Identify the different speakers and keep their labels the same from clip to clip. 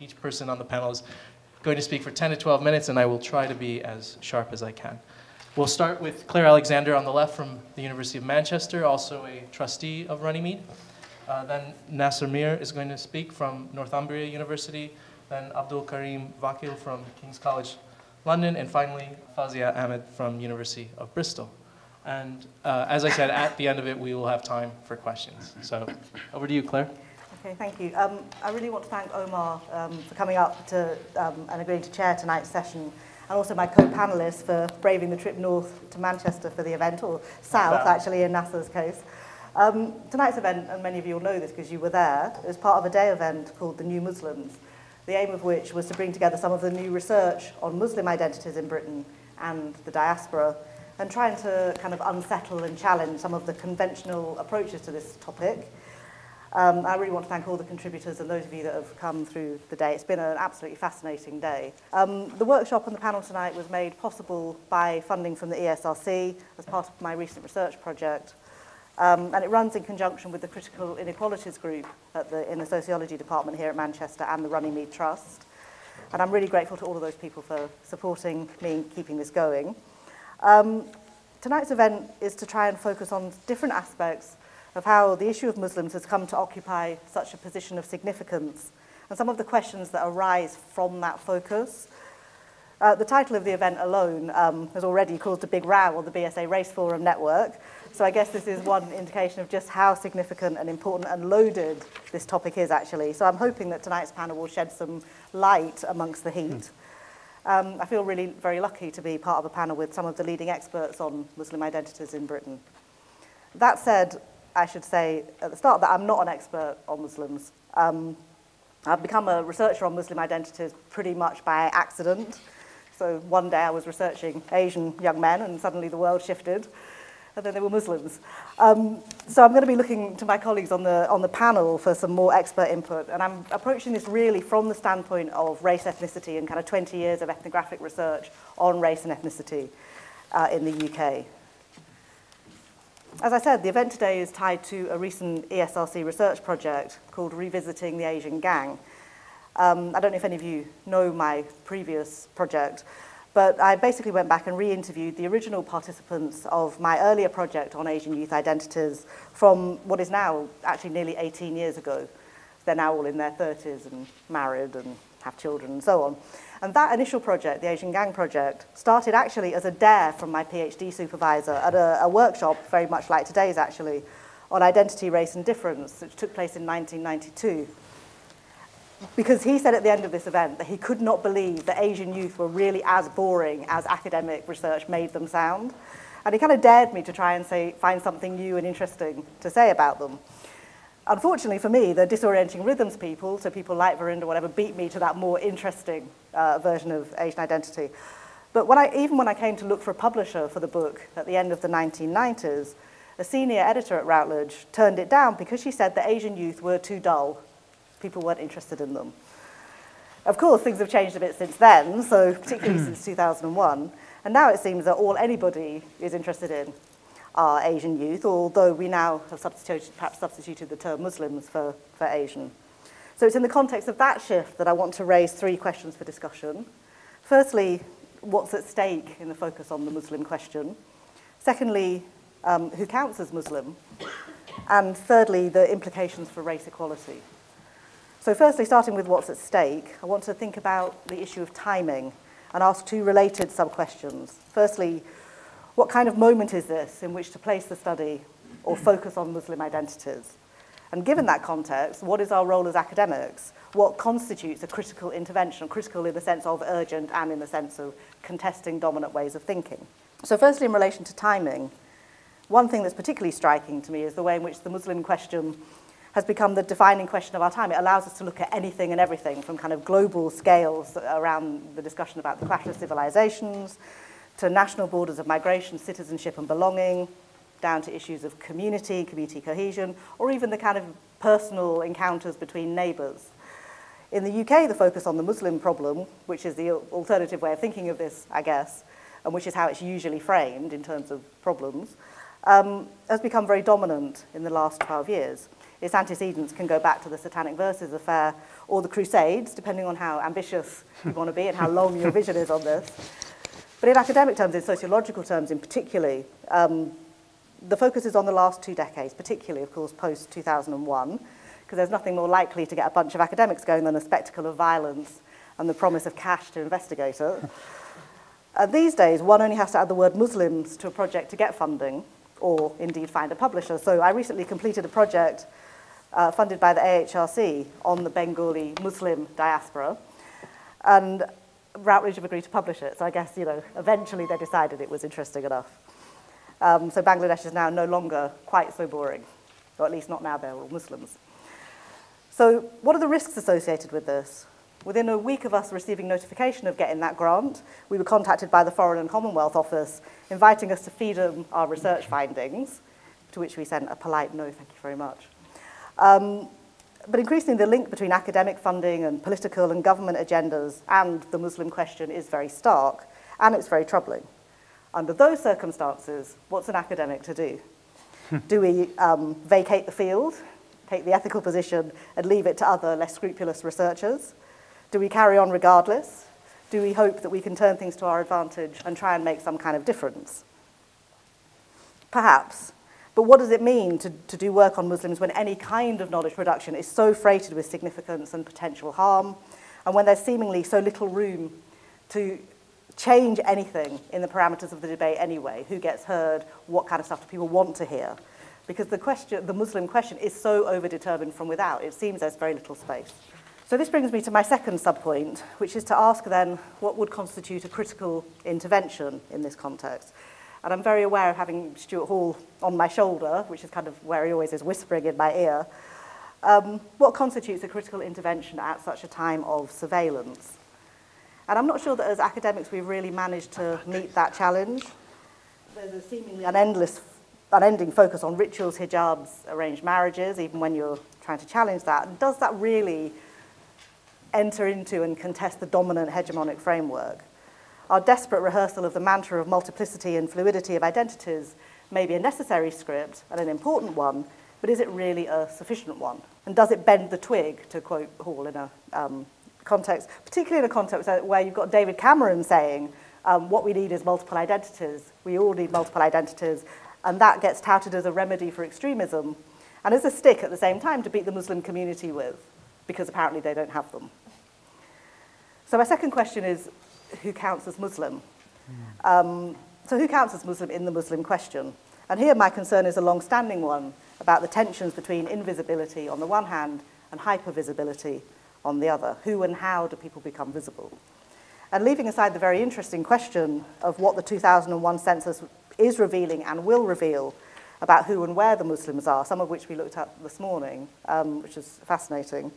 Speaker 1: Each person on the panel is going to speak for 10 to 12 minutes, and I will try to be as sharp as I can. We'll start with Claire Alexander on the left from the University of Manchester, also a trustee of Runnymede. Then Nasser Mir is going to speak from Northumbria University. Then Abdul Karim Vakil from King's College London, and finally Fazia Ahmed from University of Bristol. And as I said, at the end of it, we will have time for questions. So over to you, Claire.
Speaker 2: Okay, thank you. I really want to thank Omar for coming up to, and agreeing to chair tonight's session, and also my co-panelists for braving the trip north to Manchester for the event, or south, actually, in Nasser's case. Tonight's event, and many of you will know this because you were there, is part of a day event called The New Muslims, the aim of which was to bring together some of the new research on Muslim identities in Britain and the diaspora, and trying to kind of unsettle and challenge some of the conventional approaches to this topic. I really want to thank all the contributors and those of you that have come through the day. It's been an absolutely fascinating day. The workshop and the panel tonight was made possible by funding from the ESRC as part of my recent research project. And it runs in conjunction with the Critical Inequalities Group in the Sociology Department here at Manchester and the Runnymede Trust. And I'm really grateful to all of those people for supporting me in keeping this going. Tonight's event is to try and focus on different aspects of how the issue of Muslims has come to occupy such a position of significance, and some of the questions that arise from that focus. The title of the event alone has already caused a big row on the BSA Race Forum network, so I guess this is one indication of just how significant and important and loaded this topic is, actually. So I'm hoping that tonight's panel will shed some light amongst the heat. I feel really very lucky to be part of a panel with some of the leading experts on Muslim identities in Britain. That said, I should say at the start that I'm not an expert on Muslims. I've become a researcher on Muslim identities pretty much by accident. So one day I was researching Asian young men and suddenly the world shifted, and then they were Muslims. So I'm going to be looking to my colleagues on the panel for some more expert input, and I'm approaching this really from the standpoint of race, ethnicity, and kind of 20 years of ethnographic research on race and ethnicity in the UK. As I said, the event today is tied to a recent ESRC research project called Revisiting the Asian Gang. I don't know if any of you know my previous project, but I basically went back and re-interviewed the original participants of my earlier project on Asian youth identities from what is now actually nearly 18 years ago. They're now all in their 30s and married and have children and so on. And that initial project, the Asian Gang Project, started actually as a dare from my PhD supervisor at a workshop, very much like today's actually, on identity, race and difference, which took place in 1992. Because he said at the end of this event that he could not believe that Asian youth were really as boring as academic research made them sound. And he kind of dared me to try and find something new and interesting to say about them. Unfortunately for me, the disorienting rhythms people, so people like Verinder or whatever, beat me to that more interesting version of Asian identity. But even when I came to look for a publisher for the book at the end of the 1990s, a senior editor at Routledge turned it down because she said that Asian youth were too dull. People weren't interested in them. Of course, things have changed a bit since then, so particularly since 2001, and now it seems that all anybody is interested in are Asian youth, although we now have perhaps substituted the term Muslims for Asian. So it's in the context of that shift that I want to raise three questions for discussion. Firstly, what's at stake in the focus on the Muslim question? Secondly, who counts as Muslim? And thirdly, the implications for race equality. So firstly, starting with what's at stake, I want to think about the issue of timing and ask two related sub-questions. Firstly, what kind of moment is this in which to place the study or focus on Muslim identities? And given that context, what is our role as academics? What constitutes a critical intervention, critical in the sense of urgent and in the sense of contesting dominant ways of thinking? So firstly, in relation to timing, one thing that's particularly striking to me is the way in which the Muslim question has become the defining question of our time. It allows us to look at anything and everything from kind of global scales around the discussion about the clash of civilizations, to national borders of migration, citizenship and belonging, down to issues of community cohesion, or even the kind of personal encounters between neighbours. In the UK, the focus on the Muslim problem, which is the alternative way of thinking of this, I guess, and which is how it's usually framed in terms of problems, has become very dominant in the last 12 years. its antecedents can go back to the Satanic Verses affair or the Crusades, depending on how ambitious you want to be and how long your vision is on this. But in academic terms, in sociological terms in particular, the focus is on the last 2 decades, particularly, of course, post-2001, because there's nothing more likely to get a bunch of academics going than a spectacle of violence and the promise of cash to investigate it. These days, one only has to add the word Muslims to a project to get funding, or indeed find a publisher. So I recently completed a project funded by the AHRC on the Bengali Muslim diaspora, and Routledge have agreed to publish it. So I guess, eventually they decided it was interesting enough. So Bangladesh is now no longer quite so boring, or at least not now they're all Muslims. So what are the risks associated with this? Within a week of us receiving notification of getting that grant, we were contacted by the Foreign and Commonwealth Office, inviting us to feed them our research findings, to which we sent a polite no, thank you very much. But increasingly, the link between academic funding and political and government agendas and the Muslim question is very stark, and it's very troubling. Under those circumstances, what's an academic to do? Do we vacate the field, take the ethical position, and leave it to other, less scrupulous researchers? Do we carry on regardless? Do we hope that we can turn things to our advantage and try and make some kind of difference? Perhaps. But what does it mean to do work on Muslims when any kind of knowledge production is so freighted with significance and potential harm, and when there's seemingly so little room to change anything in the parameters of the debate anyway? Who gets heard? What kind of stuff do people want to hear? Because the Muslim question is so overdetermined from without, it seems there's very little space. So this brings me to my second subpoint, which is to ask then, what would constitute a critical intervention in this context? And I'm very aware of having Stuart Hall on my shoulder, which is kind of where he always is whispering in my ear. What constitutes a critical intervention at such a time of surveillance? And I'm not sure that as academics we've really managed to meet that challenge. There's a seemingly unending focus on rituals, hijabs, arranged marriages, even when you're trying to challenge that. And does that really enter into and contest the dominant hegemonic framework? Our desperate rehearsal of the mantra of multiplicity and fluidity of identities may be a necessary script and an important one, but is it really a sufficient one? And does it bend the twig, to quote Hall in a context, particularly in a context where you've got David Cameron saying, what we need is multiple identities. We all need multiple identities, and that gets touted as a remedy for extremism, and as a stick at the same time to beat the Muslim community with, because apparently they don't have them. So my second question is, who counts as Muslim? So who counts as Muslim in the Muslim question? And here my concern is a long-standing one about the tensions between invisibility on the one hand and hypervisibility on the other. Who and how do people become visible? And leaving aside the very interesting question of what the 2001 census is revealing and will reveal about who and where the Muslims are, some of which we looked at this morning, which is fascinating,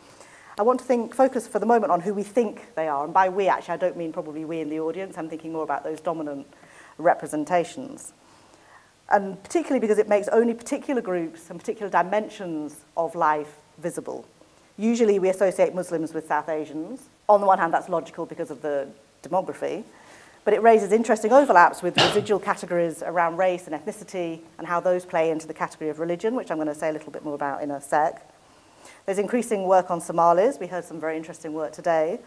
Speaker 2: I want to focus for the moment on who we think they are. And by we, actually, I don't mean probably we in the audience. I'm thinking more about those dominant representations. And particularly because it makes only particular groups and particular dimensions of life visible. Usually we associate Muslims with South Asians. On the one hand, that's logical because of the demography, but it raises interesting overlaps with residual categories around race and ethnicity and how those play into the category of religion, which I'm going to say a little bit more about in a sec. There's increasing work on Somalis. We heard some very interesting work today,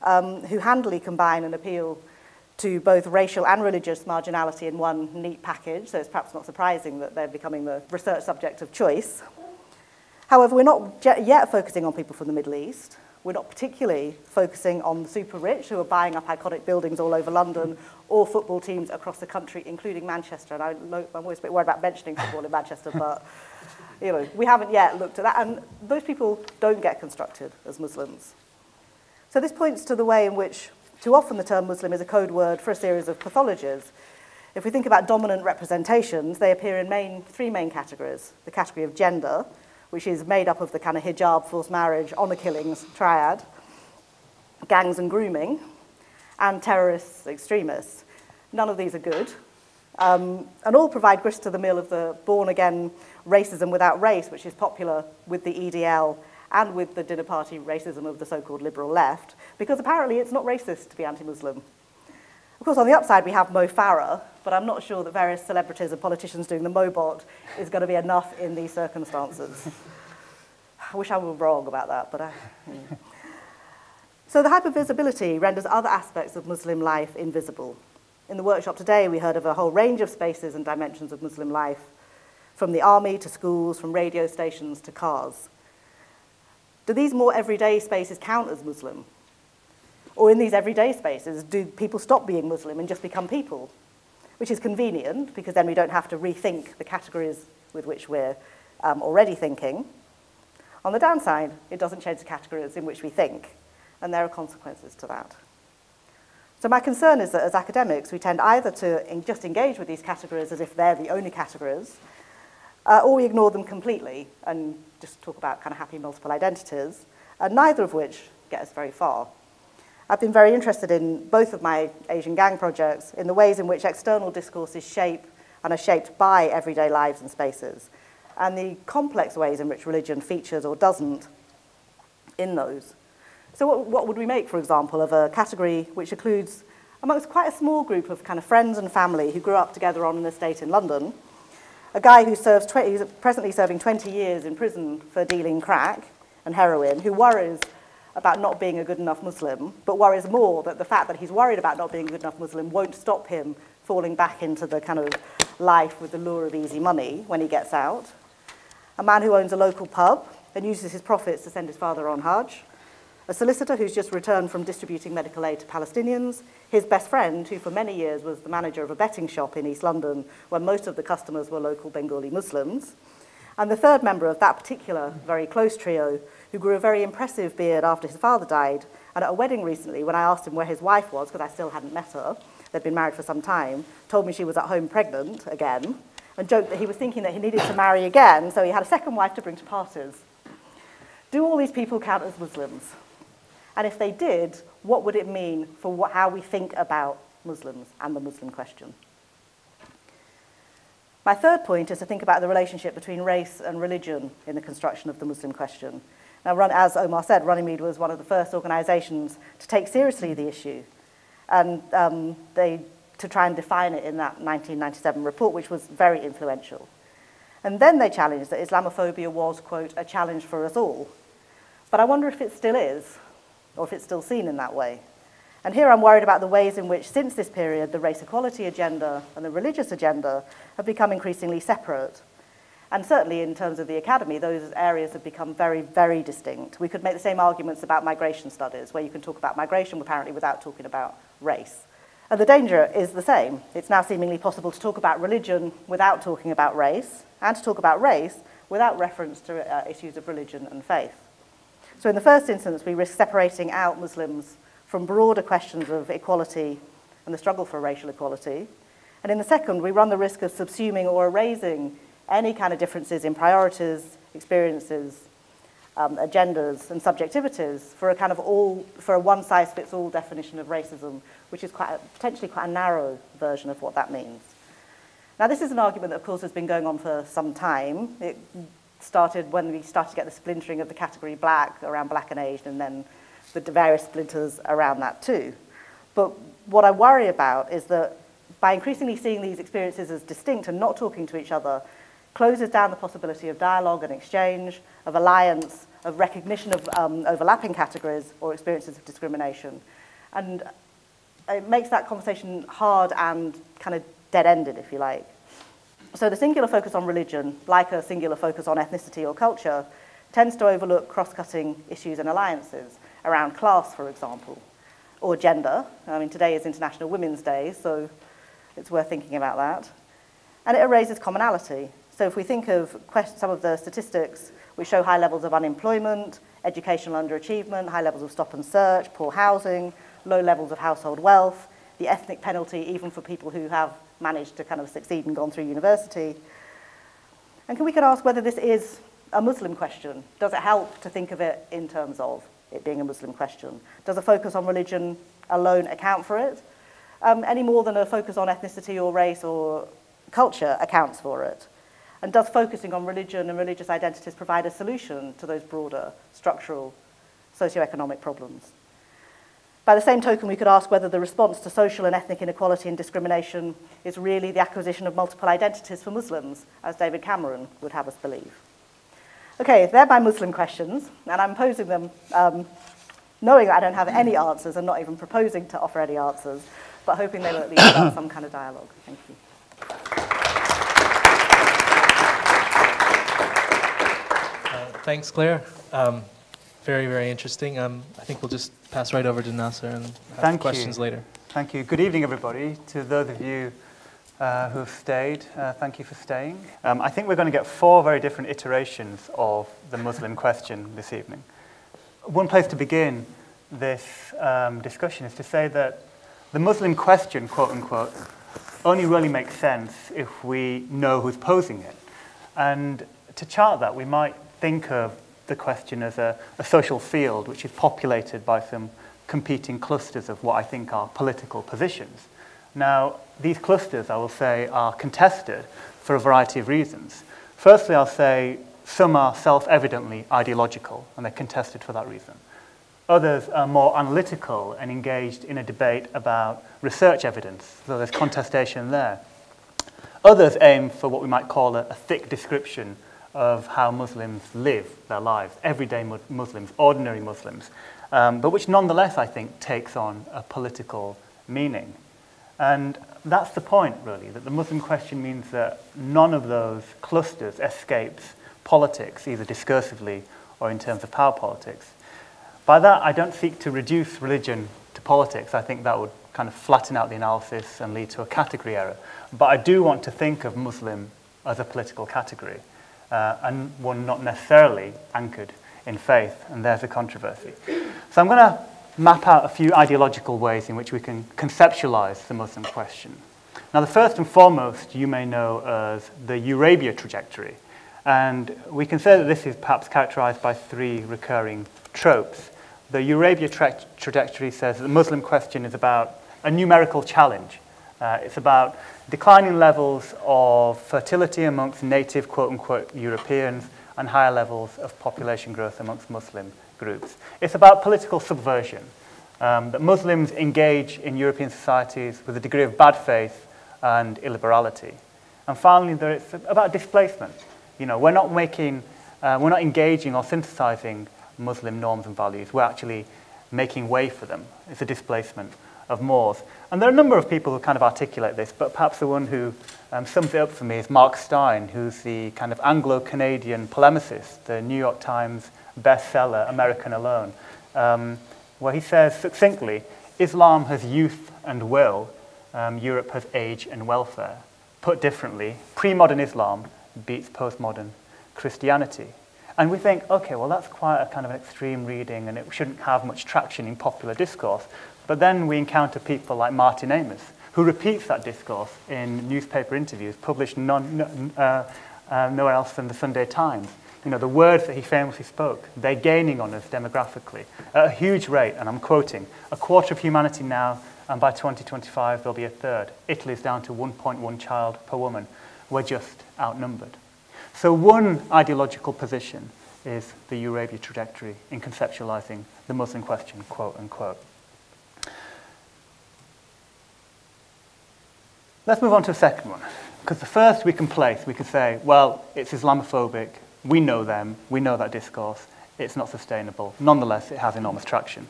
Speaker 2: who handily combine an appeal to both racial and religious marginality in one neat package, so it's perhaps not surprising that they're becoming the research subject of choice. However, we're not yet focusing on people from the Middle East. We're not particularly focusing on the super rich who are buying up iconic buildings all over London or football teams across the country, including Manchester. And I'm always a bit worried about mentioning football in Manchester, but we haven't yet looked at that. And those people don't get constructed as Muslims. So this points to the way in which too often the term Muslim is a code word for a series of pathologies. If we think about dominant representations, they appear in three main categories. The category of gender, which is made up of the kind of hijab, forced marriage, honor killings triad, gangs and grooming, and terrorists, extremists. None of these are good, and all provide grist to the mill of the born-again racism without race, which is popular with the EDL and with the dinner party racism of the so-called liberal left, because apparently it's not racist to be anti-Muslim. Of course, on the upside, we have Mo Farah, but I'm not sure that various celebrities and politicians doing the Mobot is going to be enough in these circumstances. I wish I were wrong about that, but So the hypervisibility renders other aspects of Muslim life invisible. In the workshop today, we heard of a whole range of spaces and dimensions of Muslim life, from the army to schools, from radio stations to cars. Do these more everyday spaces count as Muslim? Or in these everyday spaces, do people stop being Muslim and just become people? Which is convenient, because then we don't have to rethink the categories with which we're already thinking. On the downside, it doesn't change the categories in which we think, and there are consequences to that. So my concern is that as academics, we tend either to just engage with these categories as if they're the only categories, or we ignore them completely and just talk about kind of happy multiple identities, and neither of which get us very far. I've been very interested in both of my Asian gang projects in the ways in which external discourses shape and are shaped by everyday lives and spaces, and the complex ways in which religion features or doesn't in those. So what would we make, for example, of a category which includes, amongst quite a small group of kind of friends and family who grew up together on an estate in London, a guy who serves he's presently serving 20 years in prison for dealing crack and heroin, who worries about not being a good enough Muslim, but worries more that the fact that he's worried about not being a good enough Muslim won't stop him falling back into the kind of life with the lure of easy money when he gets out. A man who owns a local pub and uses his profits to send his father on Hajj. A solicitor who's just returned from distributing medical aid to Palestinians. His best friend, who for many years was the manager of a betting shop in East London, where most of the customers were local Bengali Muslims. And the third member of that particular very close trio, who grew a very impressive beard after his father died, and at a wedding recently, when I asked him where his wife was, because I still hadn't met her, they'd been married for some time, told me she was at home pregnant again, and joked that he was thinking that he needed to marry again, so he had a second wife to bring to parties. Do all these people count as Muslims? And if they did, what would it mean for how we think about Muslims and the Muslim question? My third point is to think about the relationship between race and religion in the construction of the Muslim question. Now, as Omar said, Runnymede was one of the first organisations to take seriously the issue, and to try and define it in that 1997 report, which was very influential. And then they challenged that Islamophobia was, quote, a challenge for us all. But I wonder if it still is, or if it's still seen in that way. And here I'm worried about the ways in which, since this period, the race equality agenda and the religious agenda have become increasingly separate. And certainly in terms of the academy, those areas have become very, very distinct. We could make the same arguments about migration studies, where you can talk about migration apparently without talking about race. And the danger is the same. It's now seemingly possible to talk about religion without talking about race, and to talk about race without reference to issues of religion and faith. So in the first instance, we risk separating out Muslims from broader questions of equality and the struggle for racial equality. And in the second, we run the risk of subsuming or erasing any kind of differences in priorities, experiences, agendas, and subjectivities for a one-size-fits-all definition of racism, which is potentially quite a narrow version of what that means. Now, this is an argument that, of course, has been going on for some time. It started when we started to get the splintering of the category black around black and Asian, and then the various splinters around that too. But what I worry about is that by increasingly seeing these experiences as distinct and not talking to each other, closes down the possibility of dialogue and exchange, of alliance, of recognition of overlapping categories or experiences of discrimination. And it makes that conversation hard and kind of dead-ended, if you like. So the singular focus on religion, like a singular focus on ethnicity or culture, tends to overlook cross-cutting issues and alliances around class, for example, or gender. I mean, today is International Women's Day, so it's worth thinking about that. And it erases commonality. So if we think of some of the statistics which show high levels of unemployment, educational underachievement, high levels of stop and search, poor housing, low levels of household wealth, the ethnic penalty even for people who have managed to kind of succeed and gone through university. And we can ask whether this is a Muslim question. Does it help to think of it in terms of it being a Muslim question? Does a focus on religion alone account for it? Any more than a focus on ethnicity or race or culture accounts for it? And does focusing on religion and religious identities provide a solution to those broader structural socioeconomic problems? By the same token, we could ask whether the response to social and ethnic inequality and discrimination is really the acquisition of multiple identities for Muslims, as David Cameron would have us believe. Okay, they're my Muslim questions, and I'm posing them knowing that I don't have any answers and not even proposing to offer any answers, but hoping they will at least start some kind of dialogue. Thank you.
Speaker 1: Thanks, Claire. Very, very interesting. I think we'll just pass right over to Nasser and have questions later.
Speaker 3: Thank you. Good evening, everybody. To those of you who have stayed, thank you for staying. I think we're going to get 4 very different iterations of the Muslim question this evening. One place to begin this discussion is to say that the Muslim question, quote unquote, only really makes sense if we know who's posing it. And to chart that, we might think of the question as a social field which is populated by some competing clusters of what I think are political positions. Now, these clusters, I will say, are contested for a variety of reasons. Firstly, I'll say some are self-evidently ideological, and they're contested for that reason. Others are more analytical and engaged in a debate about research evidence, so there's contestation there. Others aim for what we might call a thick description of how Muslims live their lives, everyday Muslims, ordinary Muslims, but which nonetheless, I think, takes on a political meaning. And that's the point, really, that the Muslim question means that none of those clusters escapes politics, either discursively or in terms of power politics. By that, I don't seek to reduce religion to politics. I think that would kind of flatten out the analysis and lead to a category error. But I do want to think of Muslim as a political category, and one not necessarily anchored in faith, and there's a controversy. So I'm going to map out a few ideological ways in which we can conceptualize the Muslim question. Now, the first and foremost you may know as the Eurabia trajectory, and we can say that this is perhaps characterized by 3 recurring tropes. The Eurabia trajectory says that the Muslim question is about a numerical challenge. It's about declining levels of fertility amongst native, quote-unquote, Europeans and higher levels of population growth amongst Muslim groups. It's about political subversion, that Muslims engage in European societies with a degree of bad faith and illiberality. And finally, it's about displacement. You know, we're not engaging or synthesizing Muslim norms and values. We're actually making way for them. It's a displacement of Moors. And there are a number of people who kind of articulate this, but perhaps the one who sums it up for me is Mark Stein, who's the kind of Anglo-Canadian polemicist, the New York Times bestseller, American Alone, where he says succinctly, Islam has youth and will, Europe has age and welfare. Put differently, pre-modern Islam beats postmodern Christianity. And we think, okay, well, that's quite a kind of an extreme reading and it shouldn't have much traction in popular discourse. But then we encounter people like Martin Amis, who repeats that discourse in newspaper interviews published nowhere else than the Sunday Times. You know, the words that he famously spoke, they're gaining on us demographically at a huge rate, and I'm quoting, 1/4 of humanity now, and by 2025 there'll be 1/3. Italy's down to 1.1 child per woman. We're just outnumbered. So one ideological position is the Eurabia trajectory in conceptualizing the Muslim question, quote unquote. Let's move on to the second one, because the first we can say, well, it's Islamophobic, we know them, we know that discourse, it's not sustainable. Nonetheless, it has enormous traction.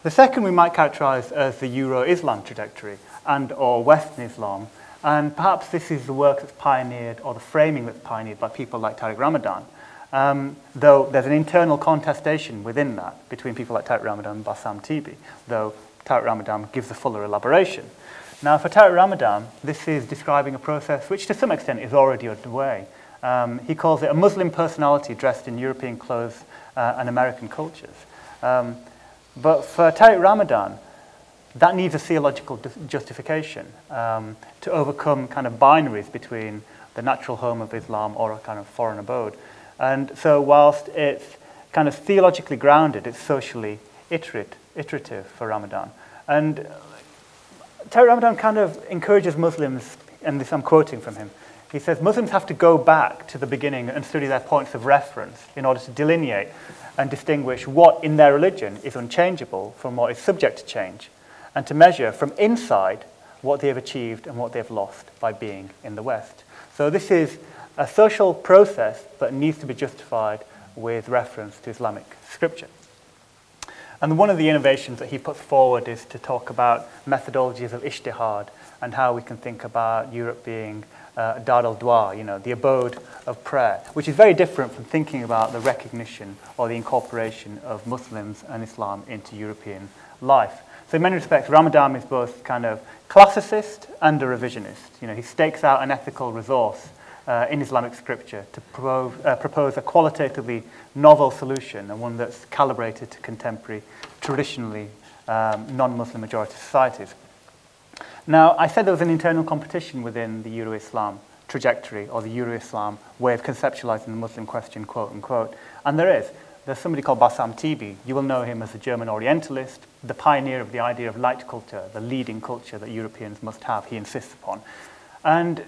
Speaker 3: The second we might characterize as the Euro-Islam trajectory and or Western Islam, and perhaps this is the work that's pioneered, or the framing that's pioneered by people like Tariq Ramadan, though there's an internal contestation within that between people like Tariq Ramadan and Bassam Tibi, though Tariq Ramadan gives a fuller elaboration. Now, for Tariq Ramadan, this is describing a process which to some extent is already underway. He calls it a Muslim personality dressed in European clothes and American cultures. But for Tariq Ramadan, that needs a theological justification to overcome kind of binaries between the natural home of Islam or a kind of foreign abode. And so whilst it's kind of theologically grounded, it's socially iterative for Ramadan. And Tariq Ramadan kind of encourages Muslims, and this I'm quoting from him, he says, Muslims have to go back to the beginning and study their points of reference in order to delineate and distinguish what in their religion is unchangeable from what is subject to change, and to measure from inside what they have achieved and what they have lost by being in the West. So this is a social process that needs to be justified with reference to Islamic scripture. And one of the innovations that he puts forward is to talk about methodologies of ijtihad and how we can think about Europe being Dar al-Dua, the abode of prayer, which is very different from thinking about the recognition or the incorporation of Muslims and Islam into European life. So in many respects, Ramadan is both kind of classicist and a revisionist. He stakes out an ethical resource in Islamic scripture to propose a qualitatively novel solution, and one that's calibrated to contemporary, traditionally non-Muslim majority societies. Now, I said there was an internal competition within the Euro-Islam trajectory, or the Euro-Islam way of conceptualizing the Muslim question, quote unquote, and there is. There's somebody called Bassam Tibi. You will know him as a German Orientalist, the pioneer of the idea of light culture, the leading culture that Europeans must have, he insists upon. And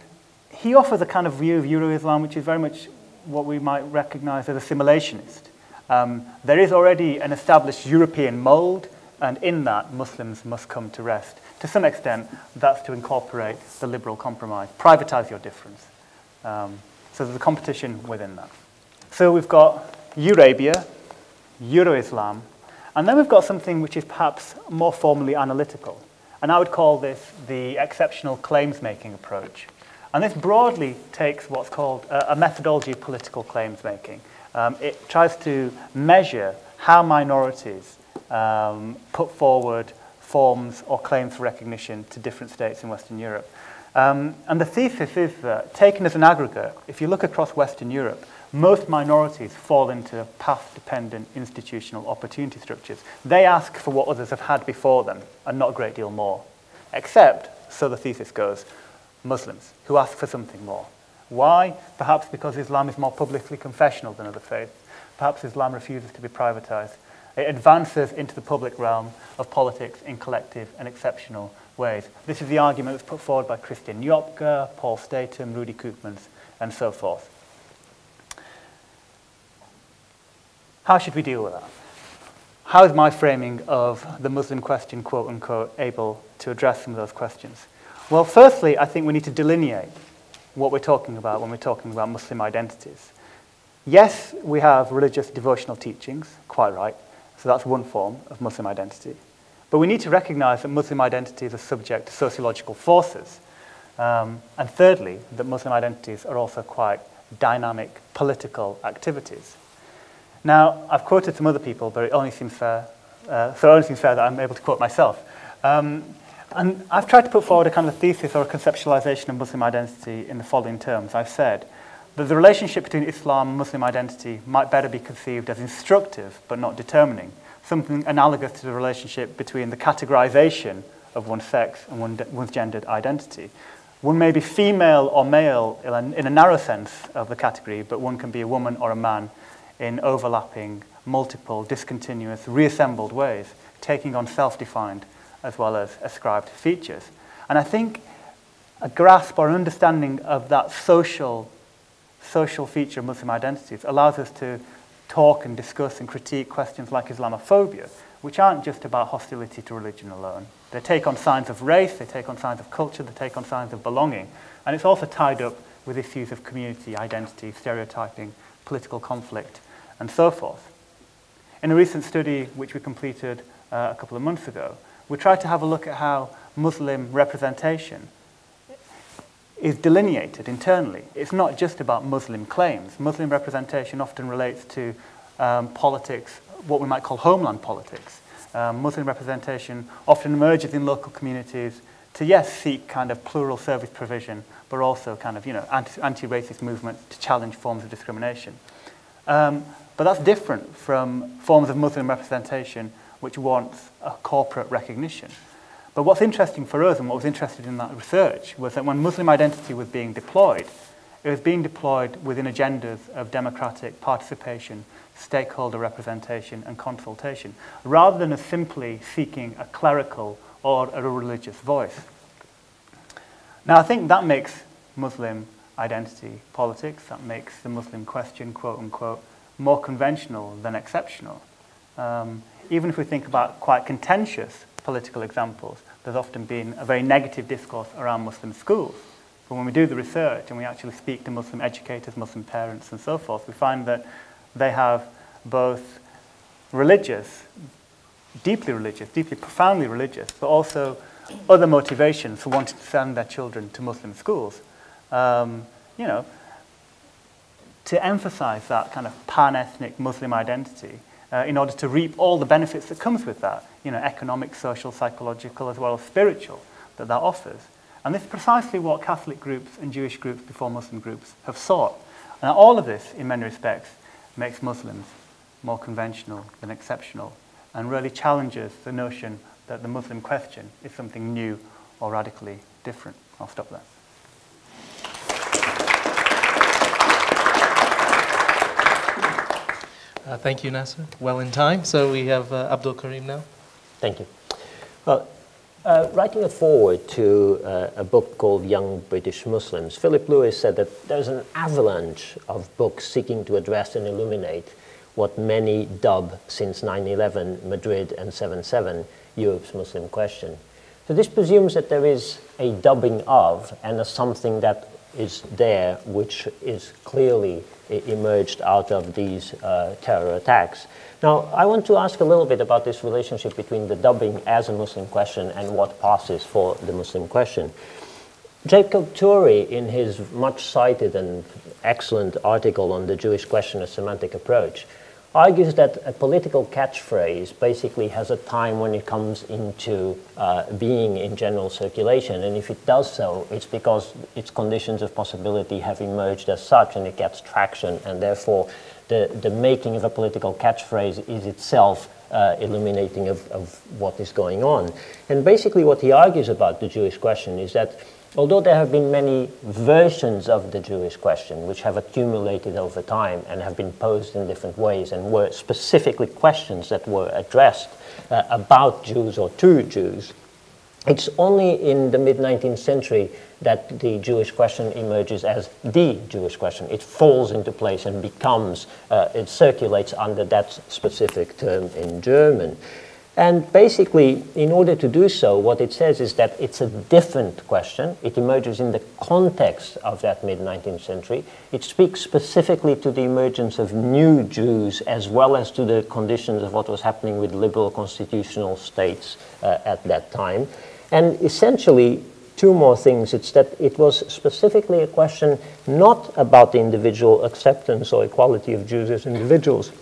Speaker 3: he offers a kind of view of Euro-Islam which is very much what we might recognize as assimilationist. There is already an established European mold, and in that, Muslims must come to rest. To some extent, that's to incorporate the liberal compromise, privatize your difference. So there's a competition within that. So we've got Eurabia, Euro-Islam, and then we've got something which is perhaps more formally analytical. And I would call this the exceptional claims-making approach. And this broadly takes what's called a methodology of political claims-making. It tries to measure how minorities put forward forms or claims for recognition to different states in Western Europe. And the thesis is that, taken as an aggregate, if you look across Western Europe, most minorities fall into path-dependent institutional opportunity structures. They ask for what others have had before them, and not a great deal more. Except, so the thesis goes, Muslims, who ask for something more. Why? Perhaps because Islam is more publicly confessional than other faiths. Perhaps Islam refuses to be privatized. It advances into the public realm of politics in collective and exceptional ways. This is the argument that's put forward by Christian Jopka, Paul Statham, Rudy Koopmans, and so forth. How should we deal with that? How is my framing of the Muslim question, quote unquote, able to address some of those questions? Well, firstly, I think we need to delineate what we're talking about when we're talking about Muslim identities. Yes, we have religious devotional teachings, quite right. So that's one form of Muslim identity. But we need to recognize that Muslim identities are subject to sociological forces. And thirdly, that Muslim identities are also quite dynamic political activities. Now, I've quoted some other people, but it only seems fair, that I'm able to quote myself. And I've tried to put forward a kind of thesis or a conceptualization of Muslim identity in the following terms. I've said that the relationship between Islam and Muslim identity might better be conceived as instructive but not determining, something analogous to the relationship between the categorization of one's sex and one's gendered identity. One may be female or male in a narrow sense of the category, but one can be a woman or a man in overlapping, multiple, discontinuous, reassembled ways, taking on self-defined as well as ascribed features. And I think a grasp or understanding of that social feature of Muslim identities allows us to talk and discuss and critique questions like Islamophobia, which aren't just about hostility to religion alone. They take on signs of race, they take on signs of culture, they take on signs of belonging. And it's also tied up with issues of community, identity, stereotyping, political conflict, and so forth. In a recent study which we completed a couple of months ago, we tried to have a look at how Muslim representation is delineated internally. It's not just about Muslim claims. Muslim representation often relates to politics, what we might call homeland politics. Muslim representation often emerges in local communities to, yes, seek kind of plural service provision, but also kind of, anti-racist movements to challenge forms of discrimination. But that's different from forms of Muslim representation which wants a corporate recognition. But what's interesting for us, and what was interesting in that research, was that when Muslim identity was being deployed, it was being deployed within agendas of democratic participation, stakeholder representation, and consultation, rather than as simply seeking a clerical or a religious voice. Now, I think that makes Muslim identity politics, that makes the Muslim question, quote unquote, more conventional than exceptional. Even if we think about quite contentious political examples, there's often been a very negative discourse around Muslim schools. But when we do the research and we actually speak to Muslim educators, Muslim parents, and so forth, we find that they have both religious, deeply profoundly religious, but also other motivations for wanting to send their children to Muslim schools. You know, to emphasize that kind of pan-ethnic Muslim identity in order to reap all the benefits that comes with that, you know, economic, social, psychological, as well as spiritual, that offers. And this is precisely what Catholic groups and Jewish groups before Muslim groups have sought. And all of this, in many respects, makes Muslims more conventional than exceptional and really challenges the notion that the Muslim question is something new or radically different. I'll stop there.
Speaker 1: Thank you, Nasser. Well in time. So we have Abdul Karim now.
Speaker 4: Thank you. Well, writing a foreword to a book called Young British Muslims, Philip Lewis said that there's an avalanche of books seeking to address and illuminate what many dub since 9/11, Madrid, and 7/7, Europe's Muslim question. So this presumes that there is a dubbing of and a something that is there which is clearly emerged out of these terror attacks. Now, I want to ask a little bit about this relationship between the dubbing as a Muslim question and what passes for the Muslim question. Jacob Turey, in his much cited and excellent article on the Jewish question, A Semantic Approach, argues that a political catchphrase basically has a time when it comes into being in general circulation, and if it does so, it's because its conditions of possibility have emerged as such and it gets traction, and therefore the making of a political catchphrase is itself illuminating of what is going on. And basically what he argues about the Jewish question is that although there have been many versions of the Jewish question which have accumulated over time and have been posed in different ways and were specifically questions that were addressed about Jews or to Jews, it's only in the mid-19th century that the Jewish question emerges as the Jewish question. It falls into place and becomes, it circulates under that specific term in German. And basically, in order to do so, what it says is that it's a different question. It emerges in the context of that mid-19th century. It speaks specifically to the emergence of new Jews as well as to the conditions of what was happening with liberal constitutional states at that time. And essentially, two more things. It's that it was specifically a question not about the individual acceptance or equality of Jews as individuals,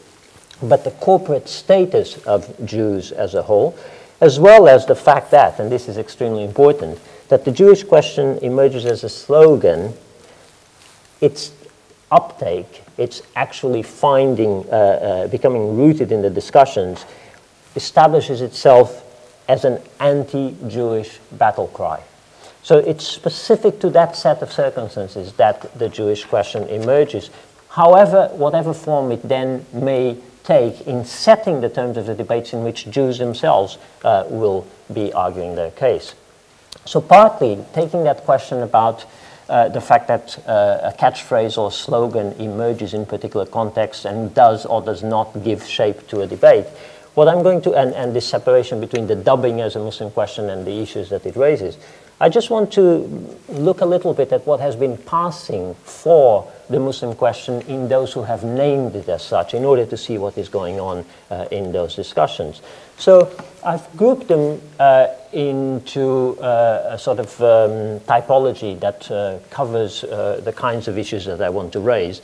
Speaker 4: but the corporate status of Jews as a whole, as well as the fact that, and this is extremely important, that the Jewish question emerges as a slogan. Its uptake, it's actually finding, becoming rooted in the discussions, establishes itself as an anti-Jewish battle cry. So it's specific to that set of circumstances that the Jewish question emerges. However, whatever form it then may take in setting the terms of the debates in which Jews themselves will be arguing their case. So partly taking that question about the fact that a catchphrase or slogan emerges in particular contexts and does or does not give shape to a debate, what I'm going to, and this separation between the dubbing as a Muslim question and the issues that it raises, I just want to look a little bit at what has been passing for the Muslim question in those who have named it as such in order to see what is going on in those discussions. So I've grouped them into a sort of typology that covers the kinds of issues that I want to raise.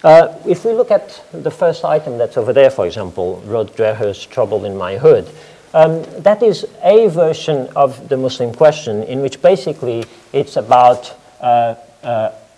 Speaker 4: If we look at the first item that's over there, for example, Rod Dreher's Trouble in My Hood, that is a version of the Muslim question in which basically it's about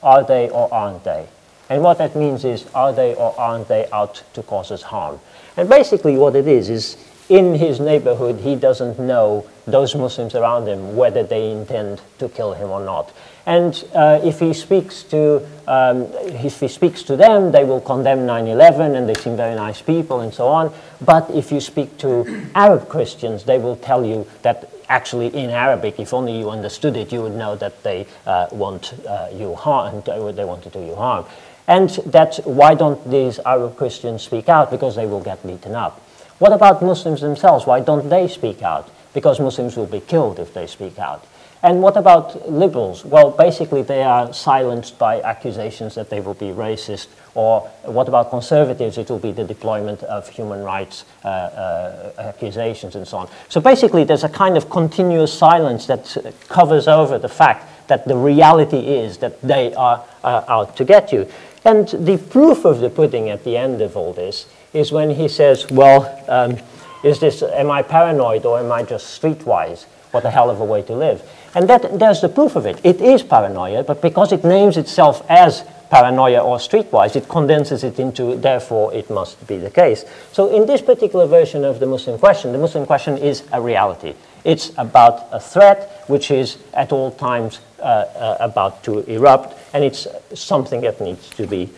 Speaker 4: are they or aren't they? And what that means is, are they or aren't they out to cause us harm? And basically what it is in his neighborhood, he doesn't know those Muslims around him whether they intend to kill him or not. And if he speaks to them, they will condemn 9/11 and they seem very nice people and so on. But if you speak to Arab Christians, they will tell you that actually in Arabic, if only you understood it, you would know that they want you harm, they want to do you harm. And that why don't these Arab Christians speak out? Because they will get beaten up. What about Muslims themselves? Why don't they speak out? Because Muslims will be killed if they speak out. And what about liberals? Well, basically they are silenced by accusations that they will be racist. Or what about conservatives? It will be the deployment of human rights accusations and so on. So basically there's a kind of continuous silence that covers over the fact that the reality is that they are out to get you. And the proof of the pudding at the end of all this is when he says, well, am I paranoid or am I just streetwise? What a hell of a way to live. And there's the proof of it. It is paranoia, but because it names itself as paranoia or streetwise, it condenses it into, therefore, it must be the case. So in this particular version of the Muslim question is a reality. It's about a threat which is at all times about to erupt, and it's something that needs to be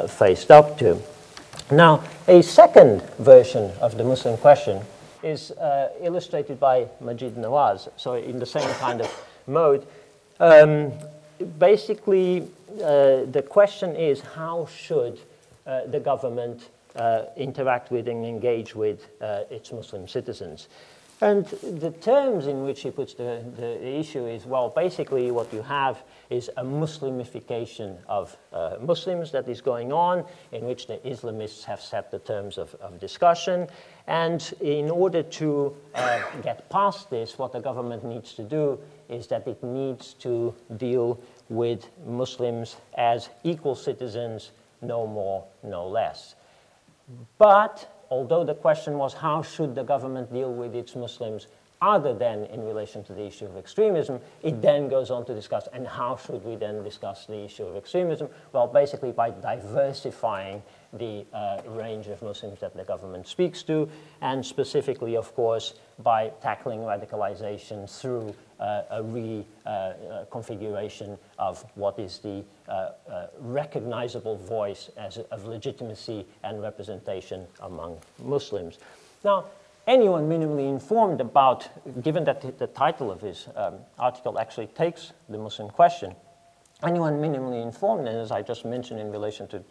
Speaker 4: faced up to. Now, a second version of the Muslim question is illustrated by Majid Nawaz, so in the same kind of mode. Basically, the question is, how should the government interact with and engage with its Muslim citizens? And the terms in which he puts the issue is, well, basically what you have is a Muslimification of Muslims that is going on, in which the Islamists have set the terms of discussion. And in order to get past this, what the government needs to do is that it needs to deal with Muslims as equal citizens, no more, no less. But although the question was how should the government deal with its Muslims other than in relation to the issue of extremism, it then goes on to discuss, and how should we then discuss the issue of extremism? Well, basically by diversifying the range of Muslims that the government speaks to, and specifically, of course, by tackling radicalization through a reconfiguration of what is the recognizable voice of legitimacy and representation among Muslims. Now, anyone minimally informed about, given that the title of his article actually takes the Muslim question, anyone minimally informed, and as I just mentioned in relation to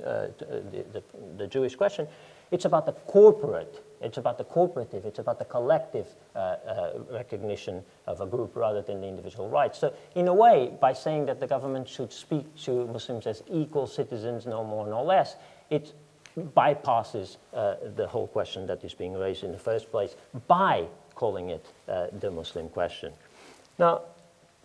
Speaker 4: the Jewish question, it's about the corporate, it's about the cooperative, it's about the collective recognition of a group rather than the individual rights. So in a way, by saying that the government should speak to Muslims as equal citizens, no more, no less, it bypasses the whole question that is being raised in the first place by calling it the Muslim question. Now,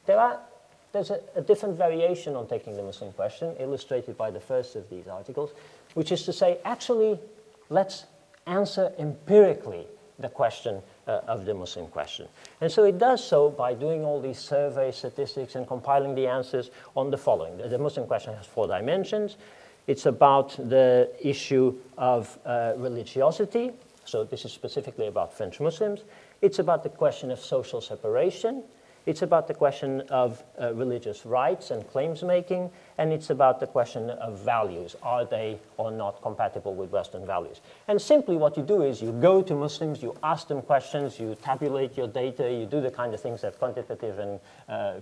Speaker 4: there's a different variation on taking the Muslim question, illustrated by the first of these articles, which is to say, actually, let's answer empirically the question of the Muslim question. And so it does so by doing all these survey statistics and compiling the answers on the following. The Muslim question has 4 dimensions. It's about the issue of religiosity. So this is specifically about French Muslims. It's about the question of social separation. It's about the question of religious rights and claims making, and it's about the question of values. Are they or not compatible with Western values? And simply what you do is you go to Muslims, you ask them questions, you tabulate your data, you do the kind of things that quantitative and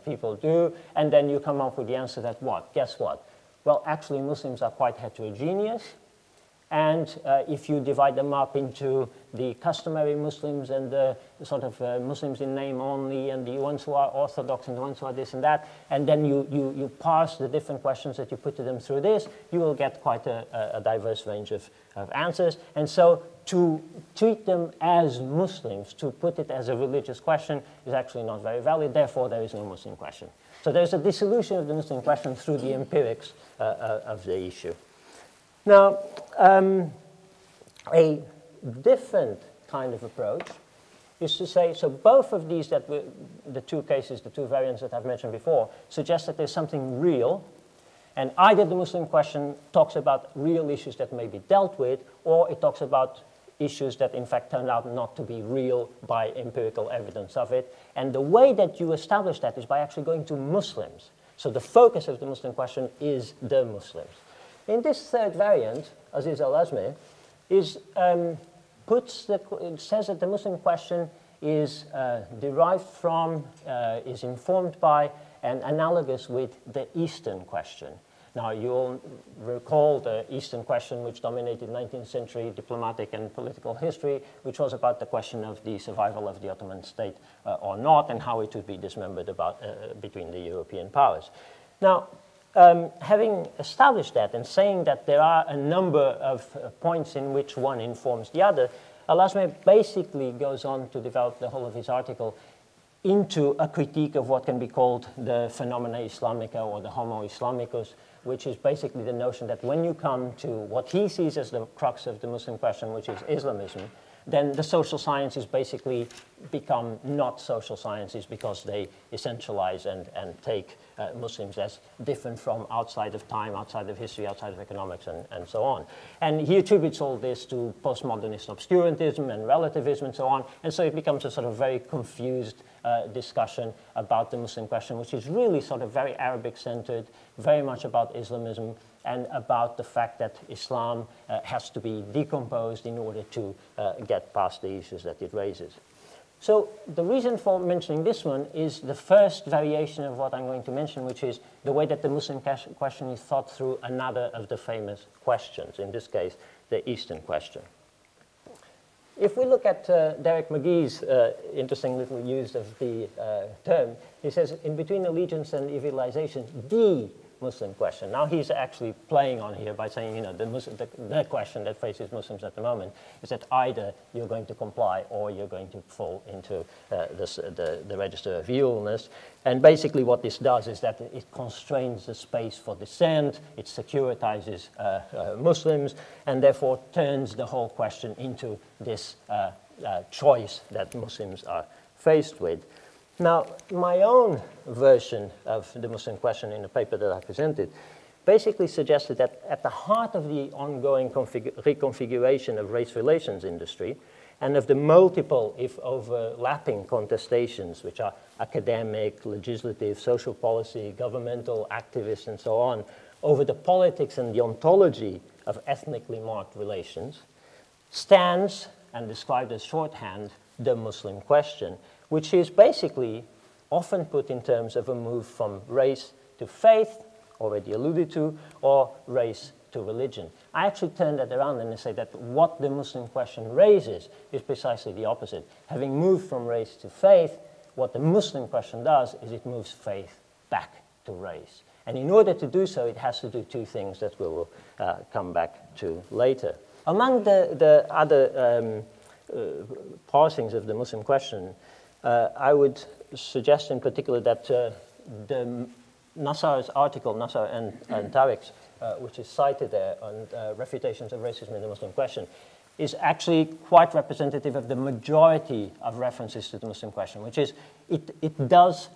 Speaker 4: people do, and then you come up with the answer that what? Guess what? Well, actually Muslims are quite heterogeneous. And if you divide them up into the customary Muslims and the sort of Muslims in name only, and the ones who are orthodox and the ones who are this and that, and then you parse the different questions that you put to them through this, you will get quite a diverse range of answers. And so to treat them as Muslims, to put it as a religious question, is actually not very valid. Therefore, there is no Muslim question. So there's a dissolution of the Muslim question through the empirics of the issue. Now, a different kind of approach is to say, so both of these, the 2 cases, the 2 variants that I've mentioned before, suggest that there's something real, and either the Muslim question talks about real issues that may be dealt with, or it talks about issues that in fact turned out not to be real by empirical evidence of it. And the way that you establish that is by actually going to Muslims. So the focus of the Muslim question is the Muslims. In this third variant, Aziz al-Azmi, says that the Muslim question is derived from, is informed by, and analogous with the Eastern question. Now, you'll recall the Eastern question, which dominated 19th century diplomatic and political history, which was about the question of the survival of the Ottoman state or not, and how it would be dismembered between the European powers. Now, having established that and saying that there are a number of points in which one informs the other, Al-Azmeh basically goes on to develop the whole of his article into a critique of what can be called the phenomena Islamica or the homo Islamicus, which is basically the notion that when you come to what he sees as the crux of the Muslim question, which is Islamism, then the social sciences basically become not social sciences because they essentialize and take Muslims as different from outside of time, outside of history, outside of economics, and so on. And he attributes all this to postmodernist obscurantism and relativism and so on, and so it becomes a sort of very confused discussion about the Muslim question, which is really sort of very Arabic-centered, very much about Islamism, and about the fact that Islam has to be decomposed in order to get past the issues that it raises. So the reason for mentioning this one is the first variation of what I'm going to mention, which is the way that the Muslim question is thought through another of the famous questions, in this case, the Eastern question. If we look at Derek McGee's interesting little use of the term, he says, in between allegiance and civilization, the Muslim question. Now he's actually playing on here by saying, you know, the question that faces Muslims at the moment is that either you're going to comply or you're going to fall into the register of evilness. And basically what this does is that it constrains the space for dissent, it securitizes Muslims, and therefore turns the whole question into this choice that Muslims are faced with. Now, my own version of the Muslim question in the paper that I presented basically suggested that at the heart of the ongoing reconfiguration of race relations industry and of the multiple, if overlapping, contestations, which are academic, legislative, social policy, governmental, activist, and so on, over the politics and the ontology of ethnically marked relations, stands, and described as shorthand, the Muslim question, which is basically often put in terms of a move from race to faith, already alluded to, or race to religion. I actually turn that around and say that what the Muslim question raises is precisely the opposite. Having moved from race to faith, what the Muslim question does is it moves faith back to race. And in order to do so, it has to do two things that we will come back to later. Among the other parsings of the Muslim question, I would suggest in particular that the Nassar's article, Nassar and Tariq's, which is cited there on refutations of racism in the Muslim question, is actually quite representative of the majority of references to the Muslim question, which is it does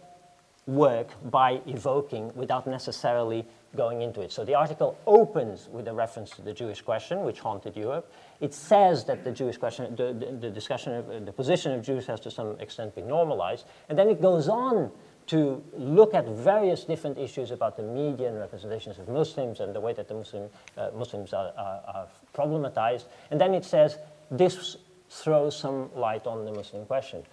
Speaker 4: work by evoking without necessarily going into it. So the article opens with a reference to the Jewish question, which haunted Europe. It says that the Jewish question, the discussion of the position of Jews has to some extent been normalized, and then it goes on to look at various different issues about the media and representations of Muslims and the way that the Muslims are problematized. And then it says, this throws some light on the Muslim question.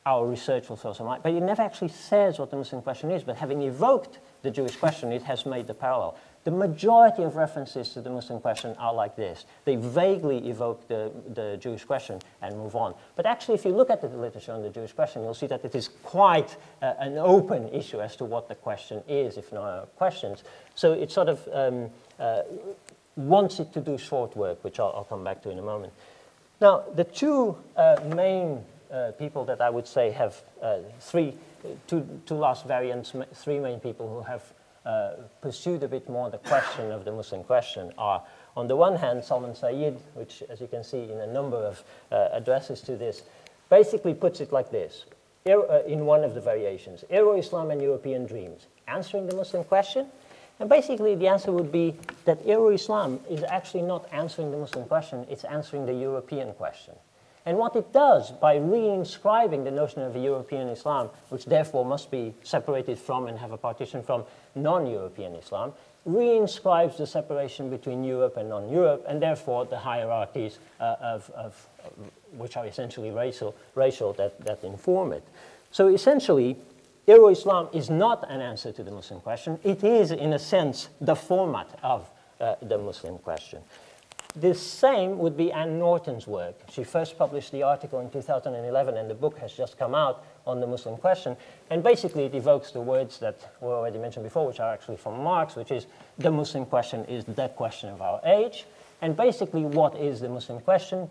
Speaker 4: Our research will throw some light. But it never actually says what the Muslim question is. But having evoked the Jewish question, it has made the parallel. The majority of references to the Muslim question are like this. They vaguely evoke the Jewish question and move on. But actually, if you look at the literature on the Jewish question, you'll see that it is quite an open issue as to what the question is, if no questions. So it sort of wants it to do short work, which I'll come back to in a moment. Now, the two main people that I would say have two last variants, three main people who have pursued a bit more the question of the Muslim question are, on the one hand, Salman Sayyid, which, as you can see in a number of addresses to this, basically puts it like this, in one of the variations, Euro-Islam and European dreams, answering the Muslim question. And basically, the answer would be that Euro-Islam is actually not answering the Muslim question, it's answering the European question. And what it does, by reinscribing the notion of a European Islam, which therefore must be separated from and have a partition from non-European Islam, reinscribes the separation between Europe and non-Europe, and therefore the hierarchies which are essentially racial that inform it. So essentially, Euro-Islam is not an answer to the Muslim question. It is, in a sense, the format of the Muslim question. The same would be Anne Norton's work. She first published the article in 2011, and the book has just come out on the Muslim question. And basically, it evokes the words that were already mentioned before, which are actually from Marx, which is the Muslim question is the question of our age. And basically, what is the Muslim question?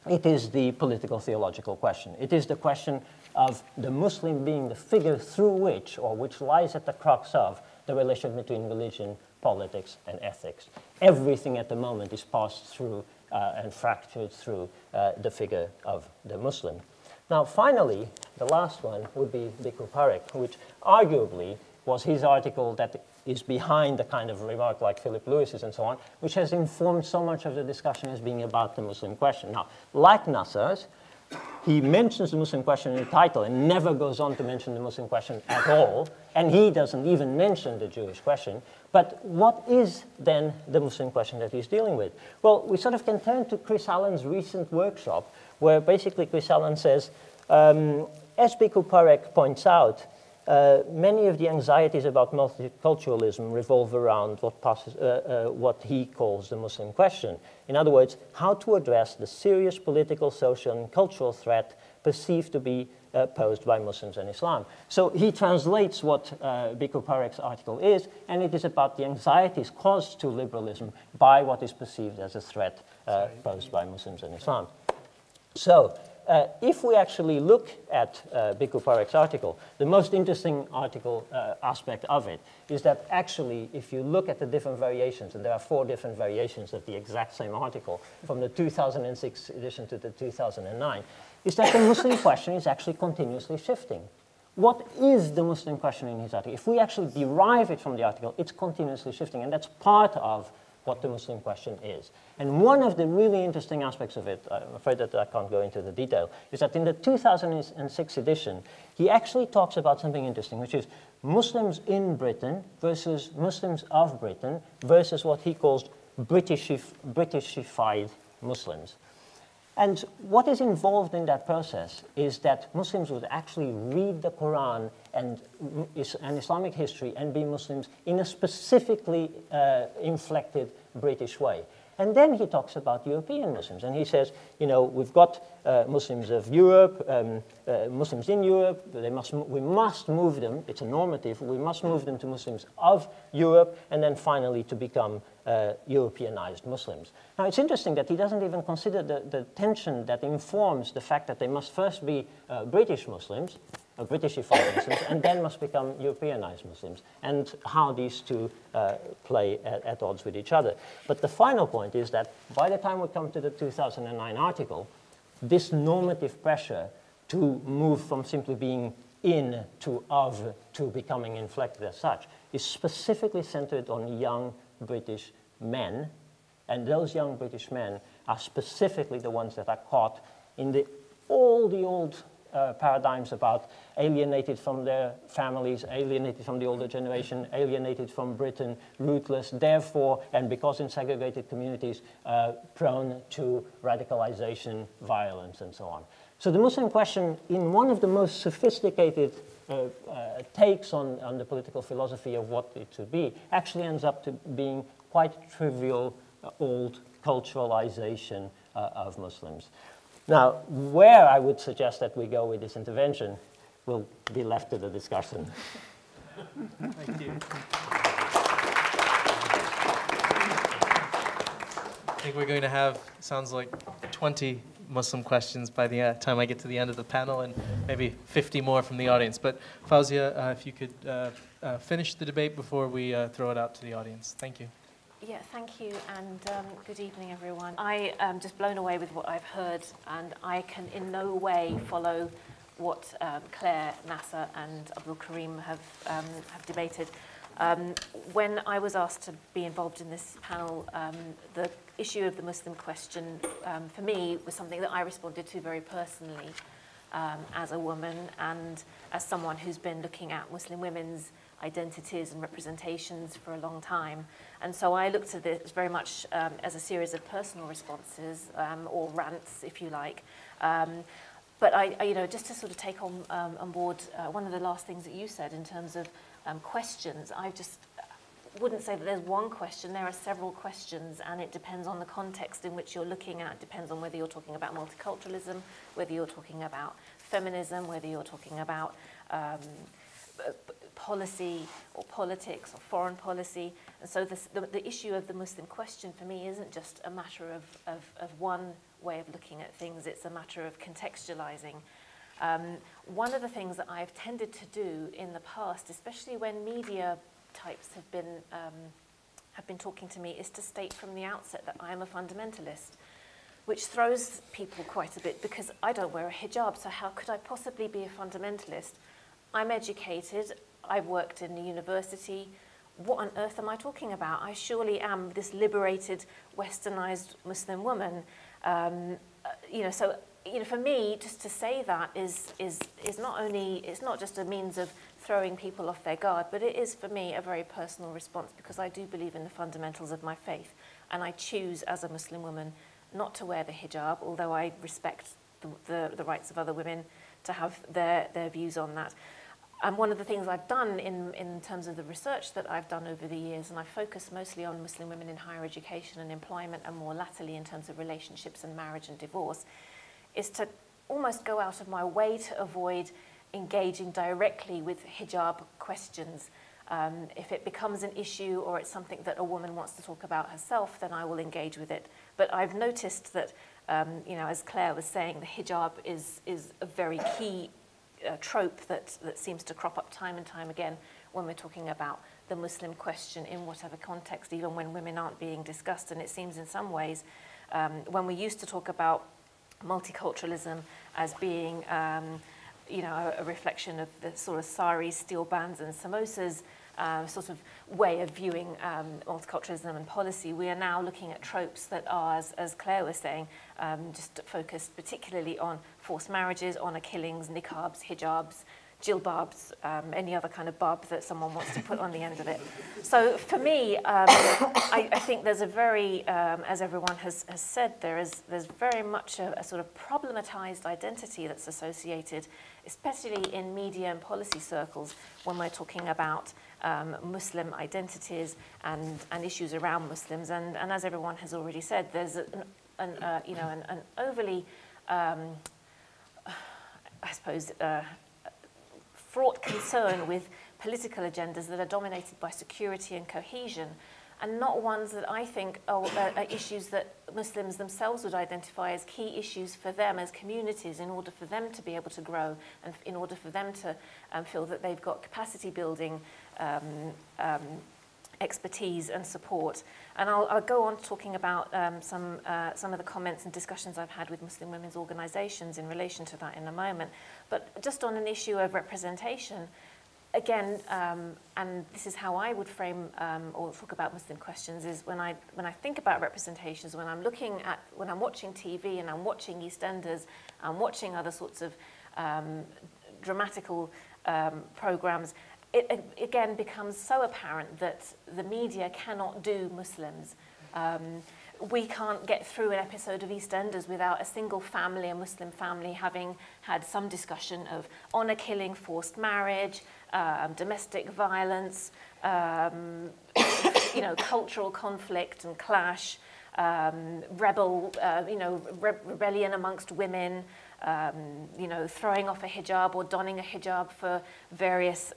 Speaker 4: It is the political theological question. It is the question of the Muslim being the figure through which, or which lies at the crux of, the relation between religion, politics, and ethics. Everything at the moment is passed through and fractured through the figure of the Muslim. Now, finally, the last one would be Bikku Parekh, which arguably was his article that is behind the kind of remark like Philip Lewis's and so on, which has informed so much of the discussion as being about the Muslim question. Now, like Nasser's, he mentions the Muslim question in the title and never goes on to mention the Muslim question at all, and he doesn't even mention the Jewish question. But what is then the Muslim question that he's dealing with? Well, we sort of can turn to Chris Allen's recent workshop, where basically Chris Allen says, as Bikku Parekh points out, many of the anxieties about multiculturalism revolve around what he calls the Muslim question. In other words, how to address the serious political, social, and cultural threat perceived to be posed by Muslims and Islam. So he translates what Bikku Parekh's article is, and it is about the anxieties caused to liberalism by what is perceived as a threat posed by Muslims and Islam. So, if we actually look at Bikku Parekh's article, the most interesting aspect of it is that actually, if you look at the different variations, and there are 4 different variations of the exact same article, from the 2006 edition to the 2009, is that the Muslim question is actually continuously shifting. What is the Muslim question in his article? If we actually derive it from the article, it's continuously shifting, and that's part of what the Muslim question is. And one of the really interesting aspects of it, I'm afraid that I can't go into the detail, is that in the 2006 edition, he actually talks about something interesting, which is Muslims in Britain versus Muslims of Britain versus what he calls Britishified Muslims. And what is involved in that process is that Muslims would actually read the Quran and Islamic history and be Muslims in a specifically inflected British way. And then he talks about European Muslims, and he says, you know, we've got Muslims of Europe, Muslims in Europe, we must move them, it's a normative, we must move them to Muslims of Europe, and then finally to become Europeanized Muslims. Now, it's interesting that he doesn't even consider the tension that informs the fact that they must first be British Muslims, Britishified Muslims, and then must become Europeanized Muslims, and how these two play at odds with each other. But the final point is that by the time we come to the 2009 article, this normative pressure to move from simply being in to of to becoming inflected as such is specifically centered on young British men, and those young British men are specifically the ones that are caught in all the old paradigms about alienated from their families, alienated from the older generation, alienated from Britain, rootless, therefore, and because in segregated communities, prone to radicalization, violence, and so on. So the Muslim question, in one of the most sophisticated takes on the political philosophy of what it should be, actually ends up to being quite trivial, old culturalization of Muslims. Now, where I would suggest that we go with this intervention will be left to the discussion.
Speaker 1: Thank you. I think we're going to have, sounds like 20 Muslim questions by the time I get to the end of the panel, and maybe 50 more from the audience. But Fawzia, if you could finish the debate before we throw it out to the audience. Thank you.
Speaker 5: Yeah, thank you, and good evening, everyone. I am just blown away with what I've heard, and I can in no way follow what Claire, Nasser, and Abdul Karim have debated. When I was asked to be involved in this panel, the issue of the Muslim question, for me, was something that I responded to very personally as a woman and as someone who's been looking at Muslim women's identities and representations for a long time. And so I looked at this very much as a series of personal responses, or rants, if you like. but you know, just to sort of take on board one of the last things that you said in terms of questions, I just wouldn't say that there's one question. There are several questions, and it depends on the context in which you're looking at. It depends on whether you're talking about multiculturalism, whether you're talking about feminism, whether you're talking about policy or politics or foreign policy. And so the issue of the Muslim question for me isn't just a matter of one way of looking at things, it's a matter of contextualizing. One of the things that I've tended to do in the past, especially when media types have been talking to me, is to state from the outset that I am a fundamentalist, which throws people quite a bit because I don't wear a hijab, so how could I possibly be a fundamentalist? I'm educated, I've worked in the university. What on earth am I talking about? I surely am this liberated, westernized Muslim woman. You know, so you know, for me, just to say that is not only, it's not just a means of throwing people off their guard, but it is for me a very personal response because I do believe in the fundamentals of my faith, and I choose as a Muslim woman not to wear the hijab, although I respect the rights of other women to have their views on that. And one of the things I've done in terms of the research that I've done over the years, and I focus mostly on Muslim women in higher education and employment, and more latterly in terms of relationships and marriage and divorce, is to almost go out of my way to avoid engaging directly with hijab questions. If it becomes an issue or it's something that a woman wants to talk about herself, then I will engage with it. But I've noticed that, you know, as Claire was saying, the hijab is a very key trope that seems to crop up time and time again when we're talking about the Muslim question in whatever context, even when women aren't being discussed. And it seems in some ways, when we used to talk about multiculturalism as being, you know, a reflection of the sort of saris, steel bands and samosas sort of way of viewing multiculturalism and policy, we are now looking at tropes that are, as Claire was saying, just focused particularly on forced marriages, honor killings, niqabs, hijabs, jilbabs, any other kind of bab that someone wants to put on the end of it. So for me, I think there's a very, as everyone has said, there's very much a sort of problematized identity that's associated, especially in media and policy circles, when we're talking about Muslim identities and issues around Muslims. And as everyone has already said, there's you know, an overly, I suppose, fraught concern with political agendas that are dominated by security and cohesion, and not ones that I think are issues that Muslims themselves would identify as key issues for them as communities in order for them to be able to grow and in order for them to feel that they've got capacity building expertise and support. And I'll go on talking about some of the comments and discussions I've had with Muslim women's organisations in relation to that in a moment. But just on an issue of representation, again, and this is how I would frame or talk about Muslim questions, is when I think about representations, when I'm watching TV and I'm watching EastEnders, I'm watching other sorts of dramatical programs, it again becomes so apparent that the media cannot do Muslims. We can't get through an episode of EastEnders without a single family, a Muslim family, having had some discussion of honour killing, forced marriage, domestic violence, you know, cultural conflict and clash, rebellion amongst women, you know, throwing off a hijab or donning a hijab for various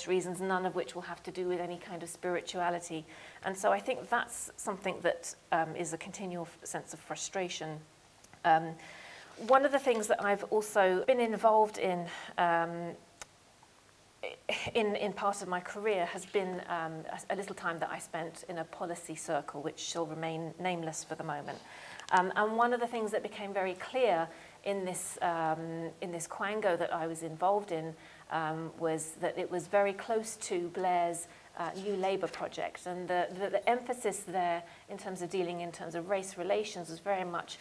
Speaker 5: reasons, none of which will have to do with any kind of spirituality. And so I think that's something that is a continual sense of frustration. One of the things that I've also been involved in part of my career has been a little time that I spent in a policy circle, which shall remain nameless for the moment. And one of the things that became very clear in this quango that I was involved in was that it was very close to Blair's New Labour project, and the emphasis there in terms of dealing in terms of race relations was very much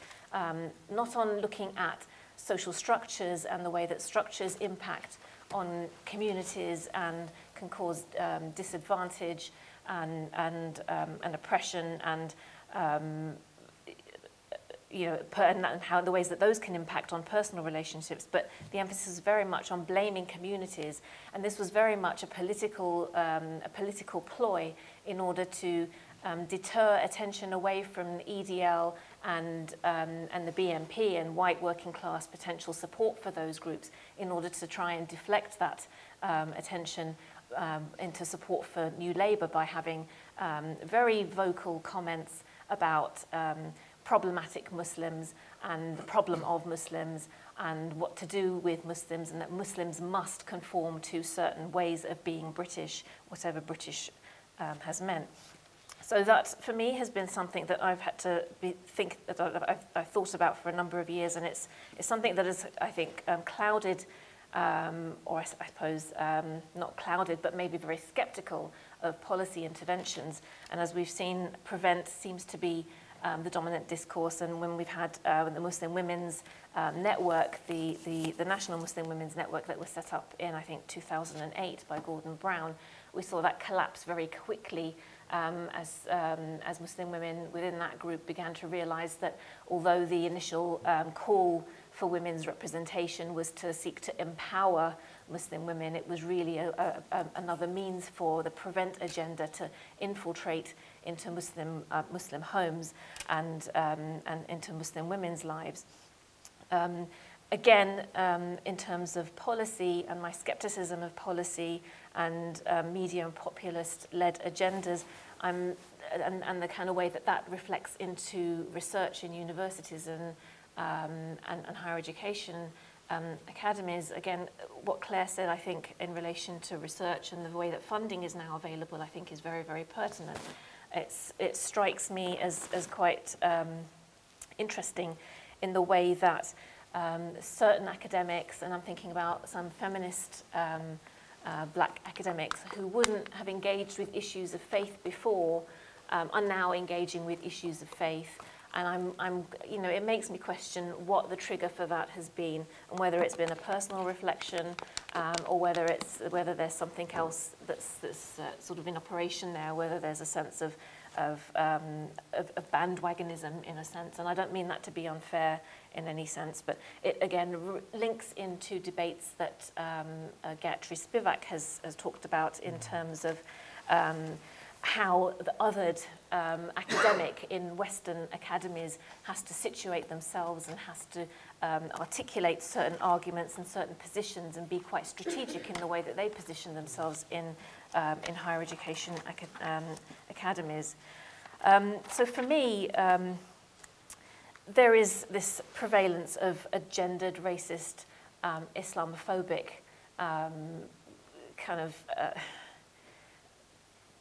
Speaker 5: not on looking at social structures and the way that structures impact on communities and can cause disadvantage and oppression and and how the ways that those can impact on personal relationships, but the emphasis is very much on blaming communities, and this was very much a political ploy in order to deter attention away from EDL and the BNP and white working class potential support for those groups, in order to try and deflect that attention into support for New Labour by having very vocal comments about problematic Muslims and the problem of Muslims and what to do with Muslims, and that Muslims must conform to certain ways of being British, whatever British has meant. So that, for me, has been something that I've had to think that I've thought about for a number of years, and it's something that is, I think, clouded, or I suppose not clouded, but maybe very sceptical of policy interventions. And as we've seen, prevent seems to be the dominant discourse. And when we've had the Muslim Women's Network, the National Muslim Women's Network that was set up in, I think, 2008 by Gordon Brown, we saw that collapse very quickly as Muslim women within that group began to realize that although the initial call for women's representation was to seek to empower Muslim women, it was really another means for the prevent agenda to infiltrate into Muslim homes and into Muslim women's lives. Again, in terms of policy and my skepticism of policy and media and populist-led agendas, and the kind of way that reflects into research in universities and higher education academies. Again, what Claire said, I think, in relation to research and the way that funding is now available, I think is very, very pertinent. It strikes me as quite interesting in the way that certain academics, and I'm thinking about some feminist black academics who wouldn't have engaged with issues of faith before, are now engaging with issues of faith. And it makes me question what the trigger for that has been, and whether it's been a personal reflection, or whether there's something else that's sort of in operation there, whether there's a sense of bandwagonism in a sense. And I don't mean that to be unfair in any sense, but it again links into debates that Gayatri Spivak has talked about in terms of how the othered academic in Western academies has to situate themselves and has to articulate certain arguments and certain positions and be quite strategic in the way that they position themselves in higher education academies. So for me, there is this prevalence of a gendered, racist, Islamophobic kind of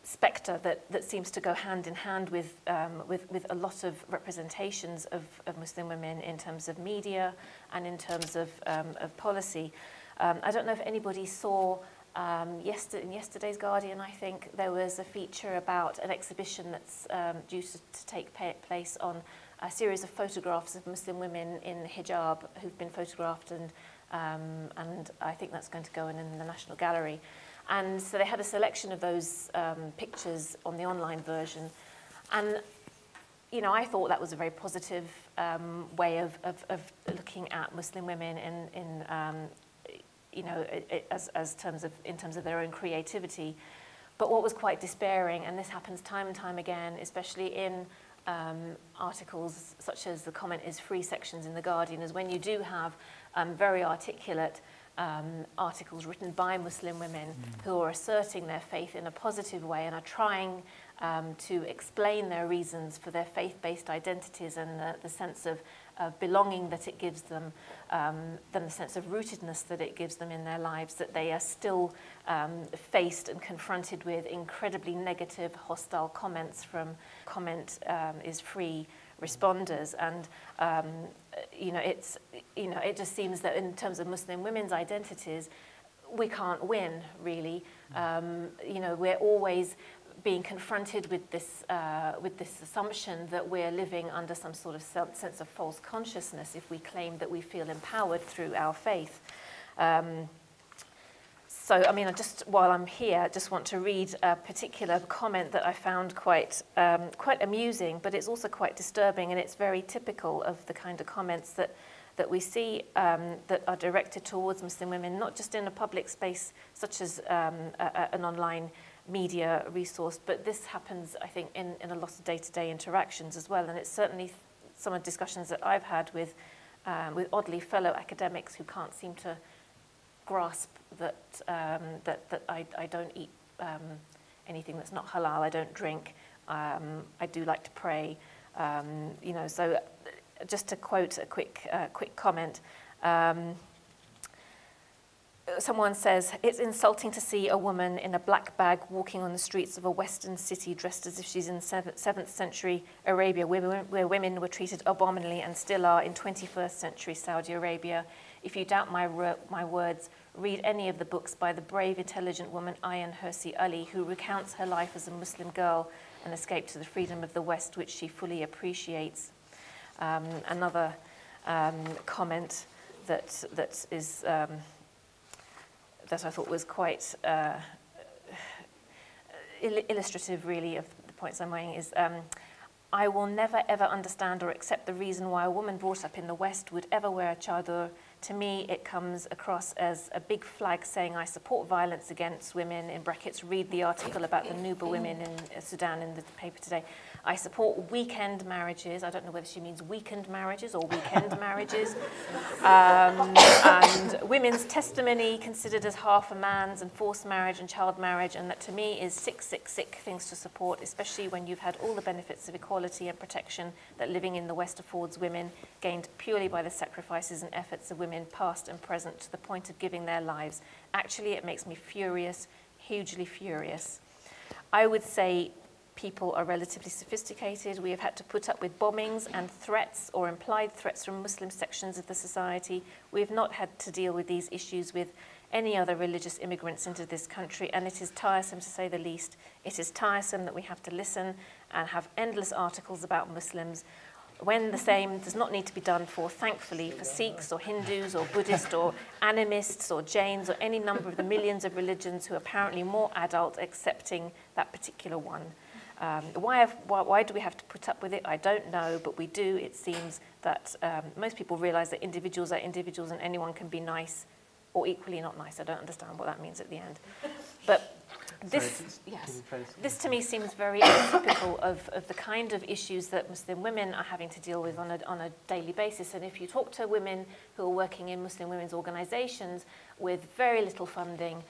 Speaker 5: spectre that seems to go hand in hand with a lot of representations of Muslim women in terms of media and in terms of policy. I don't know if anybody saw in yesterday's Guardian, I think, there was a feature about an exhibition that's due to take place on a series of photographs of Muslim women in hijab who've been photographed, and I think that's going to go in the National Gallery. And so they had a selection of those pictures on the online version. And, I thought that was a very positive way of looking at Muslim women in terms of their own creativity. But what was quite despairing, and this happens time and time again, especially in articles such as the comment is free sections in The Guardian, is when you do have very articulate articles written by Muslim women who are asserting their faith in a positive way and are trying to explain their reasons for their faith-based identities and the sense of belonging that it gives them, then the sense of rootedness that it gives them in their lives, that they are still faced and confronted with incredibly negative, hostile comments from comment is free responders. And it just seems that in terms of Muslim women's identities, we can't win, really. We're always being confronted with this assumption that we're living under some sort of sense of false consciousness if we claim that we feel empowered through our faith. So, I mean, while I'm here, I just want to read a particular comment that I found quite amusing, but it's also quite disturbing, and it's very typical of the kind of comments that we see that are directed towards Muslim women, not just in a public space such as an online media resource, but this happens, I think, in a lot of day-to-day interactions as well. And it's certainly some of the discussions that I've had with oddly fellow academics who can't seem to grasp that I don't eat anything that's not halal. I don't drink. I do like to pray. You know, so just to quote a quick comment. Someone says, "It's insulting to see a woman in a black bag walking on the streets of a Western city dressed as if she's in 7th century Arabia, where women were treated abominably and still are in 21st century Saudi Arabia. If you doubt my words, read any of the books by the brave, intelligent woman Ayan Hirsi Ali, who recounts her life as a Muslim girl and escape to the freedom of the West, which she fully appreciates." Another comment that is... that I thought was quite illustrative, really, of the points I'm making is, "I will never, ever understand or accept the reason why a woman brought up in the West would ever wear a chador. To me, it comes across as a big flag saying I support violence against women," in brackets, read the article about the Nuba women in Sudan in the paper today. "I support weekend marriages." I don't know whether she means weakened marriages or weekend marriages. And women's testimony considered as half a man's, and forced marriage and child marriage, and that to me is sick things to support, especially when you've had all the benefits of equality and protection that living in the West affords women, gained purely by the sacrifices and efforts of women past and present to the point of giving their lives. Actually, it makes me furious, hugely furious. I would say people are relatively sophisticated. We have had to put up with bombings and threats or implied threats from Muslim sections of the society. We have not had to deal with these issues with any other religious immigrants into this country, and it is tiresome to say the least. It is tiresome that we have to listen and have endless articles about Muslims when the same does not need to be done for, thankfully, for Sikhs or Hindus or Buddhists or animists or Jains or any number of the millions of religions who are apparently more adult accepting that particular one. Why do we have to put up with it? I don't know, but we do. It seems that most people realize that individuals are individuals and anyone can be nice or equally not nice. I don't understand what that means at the end. But this to me seems very atypical of the kind of issues that Muslim women are having to deal with on a daily basis. And if you talk to women who are working in Muslim women's organizations with very little funding,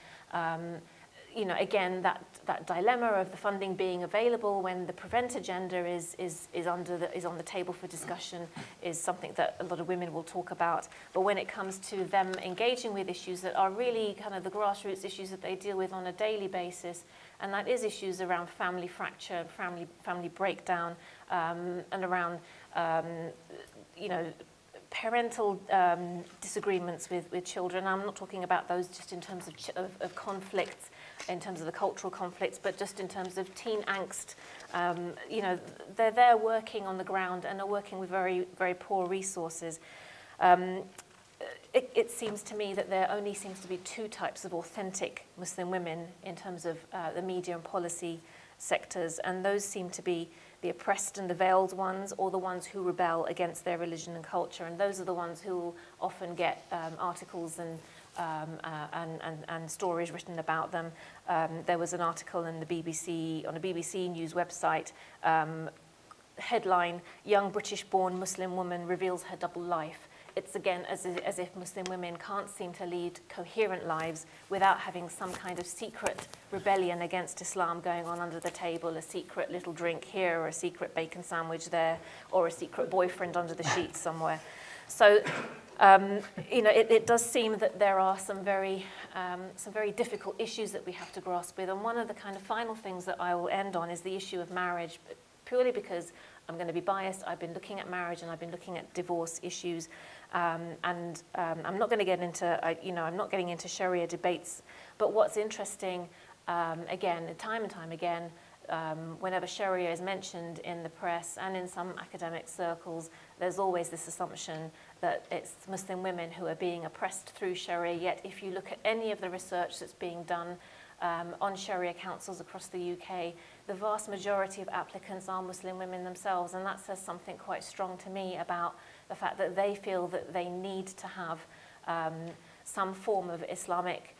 Speaker 5: you know, again, that dilemma of the funding being available when the prevent agenda is on the table for discussion is something that a lot of women will talk about. But when it comes to them engaging with issues that are really kind of the grassroots issues that they deal with on a daily basis, and that is issues around family fracture, family breakdown, and around, you know, parental disagreements with children. I'm not talking about those just in terms of conflicts, in terms of the cultural conflicts, but just in terms of teen angst. You know, they're there working on the ground and are working with very, very poor resources. It seems to me that there only seems to be two types of authentic Muslim women in terms of the media and policy sectors, and those seem to be the oppressed and the veiled ones, or the ones who rebel against their religion and culture, and those are the ones who often get articles and stories written about them. There was an article in the BBC, on a BBC News website, headline, "Young British-born Muslim woman reveals her double life." It's again as if Muslim women can't seem to lead coherent lives without having some kind of secret rebellion against Islam going on under the table, a secret little drink here, or a secret bacon sandwich there, or a secret boyfriend under the sheets somewhere. So, you know, it does seem that there are some very difficult issues that we have to grasp with. And one of the kind of final things that I will end on is the issue of marriage, purely because I'm going to be biased. I've been looking at marriage and I've been looking at divorce issues, I'm not going to get into, you know, I'm not getting into Sharia debates. But what's interesting, again, time and time again, whenever Sharia is mentioned in the press and in some academic circles, there's always this assumption that it's Muslim women who are being oppressed through Sharia. Yet if you look at any of the research that's being done on Sharia councils across the UK, the vast majority of applicants are Muslim women themselves, and that says something quite strong to me about the fact that they feel that they need to have some form of Islamic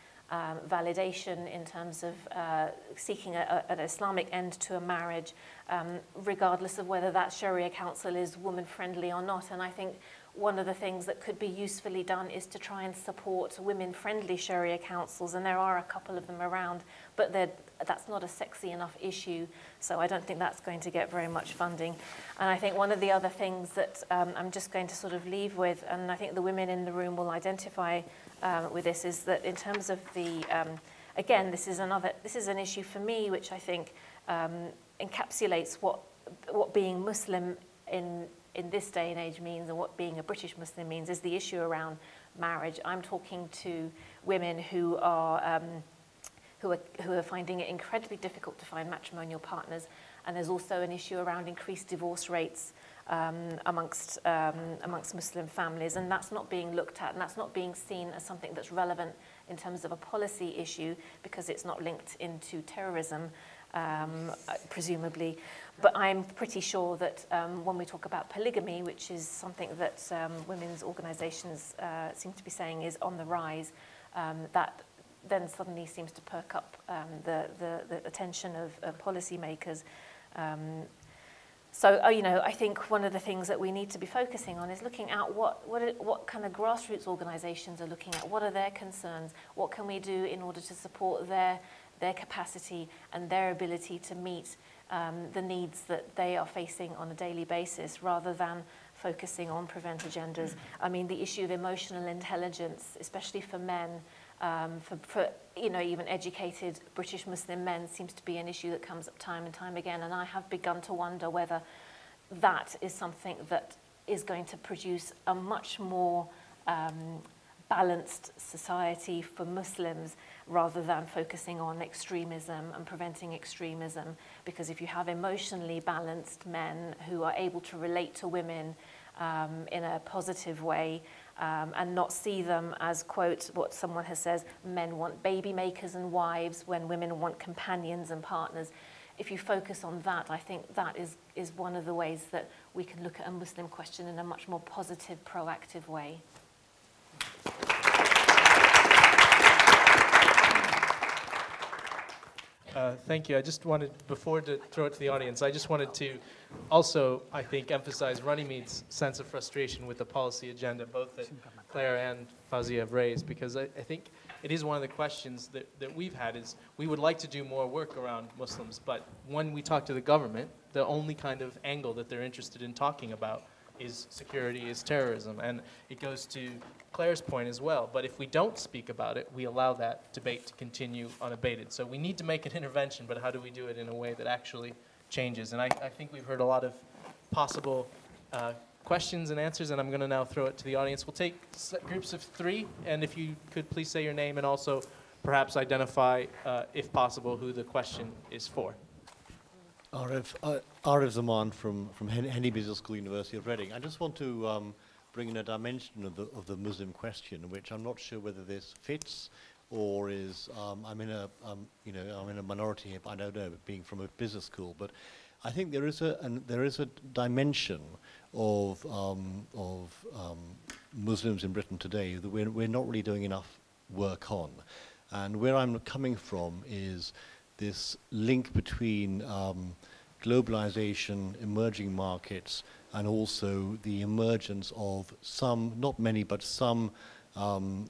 Speaker 5: validation in terms of seeking an Islamic end to a marriage, regardless of whether that Sharia council is woman-friendly or not. And I think one of the things that could be usefully done is to try and support women-friendly Sharia councils, and there are a couple of them around, but that's not a sexy enough issue, so I don't think that's going to get very much funding. And I think one of the other things that I'm just going to sort of leave with, and I think the women in the room will identify with this, is that in terms of the, again, this is an issue for me which I think encapsulates what being Muslim in this day and age means, and what being a British Muslim means, is the issue around marriage. I'm talking to women who are finding it incredibly difficult to find matrimonial partners, and there's also an issue around increased divorce rates amongst Muslim families, and that's not being looked at, and that's not being seen as something that's relevant in terms of a policy issue, because it's not linked into terrorism, presumably. But I'm pretty sure that when we talk about polygamy, which is something that women's organisations seem to be saying is on the rise, that then suddenly seems to perk up the attention of policymakers. So, you know, I think one of the things that we need to be focusing on is looking at what kind of grassroots organisations are looking at, what are their concerns, what can we do in order to support their capacity and their ability to meet the needs that they are facing on a daily basis, rather than focusing on prevent agendas. I mean, the issue of emotional intelligence, especially for men, for you know, even educated British Muslim men, seems to be an issue that comes up time and time again, and I have begun to wonder whether that is something that is going to produce a much more balanced society for Muslims, rather than focusing on extremism and preventing extremism. Because if you have emotionally balanced men who are able to relate to women in a positive way, and not see them as, quote, what someone has said, men want baby makers and wives when women want companions and partners. If you focus on that, I think that is one of the ways that we can look at a Muslim question in a much more positive, proactive way.
Speaker 1: Thank you. I just wanted, before to throw it to the audience, I just wanted to also, I think, emphasize Runnymede sense of frustration with the policy agenda, both that Claire and Fawzia have raised, because I think it is one of the questions that we've had is we would like to do more work around Muslims, but when we talk to the government, the only kind of angle that they're interested in talking about is security, is terrorism, and it goes to Claire's point as well. But if we don't speak about it, we allow that debate to continue unabated. So we need to make an intervention, but how do we do it in a way that actually changes? And I think we've heard a lot of possible questions and answers, and I'm going to now throw it to the audience. We'll take groups of 3, and if you could please say your name and also perhaps identify, if possible, who the question is for.
Speaker 6: Arif Zaman from Henley Business School, University of Reading. I just want to bring in a dimension of the Muslim question, which I'm not sure whether this fits or is. I'm in a minority here. I don't know, being from a business school, but I think there is a dimension of Muslims in Britain today that we're not really doing enough work on, and where I'm coming from is this link between globalization, emerging markets, and also the emergence of some, not many, but some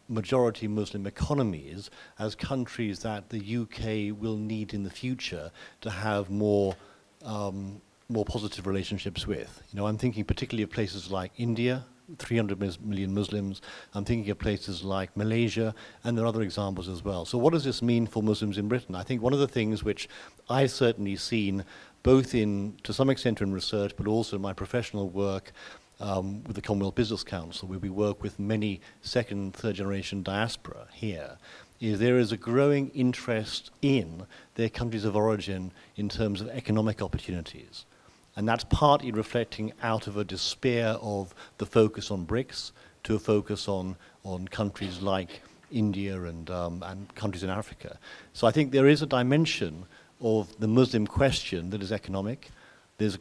Speaker 6: majority Muslim economies as countries that the UK will need in the future to have more positive relationships with. You know, I'm thinking particularly of places like India, 300 million Muslims. I'm thinking of places like Malaysia, and there are other examples as well. So what does this mean for Muslims in Britain? I think one of the things which I've certainly seen, both to some extent in research, but also in my professional work with the Commonwealth Business Council, where we work with many second, third generation diaspora here, is there is a growing interest in their countries of origin in terms of economic opportunities. And that's partly reflecting out of a despair of the focus on BRICS to a focus on countries like India and countries in Africa. So I think there is a dimension of the Muslim question that is economic. There's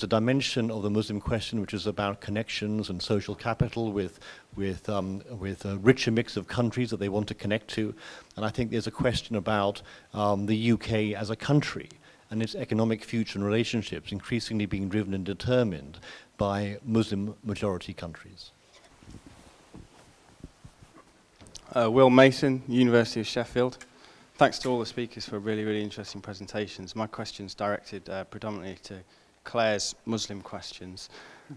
Speaker 6: a dimension of the Muslim question which is about connections and social capital with a richer mix of countries that they want to connect to. And I think there's a question about the UK as a country and its economic future and relationships increasingly being driven and determined by Muslim majority countries.
Speaker 7: Will Mason, University of Sheffield. Thanks to all the speakers for really, really interesting presentations. My question's directed predominantly to Claire's Muslim questions.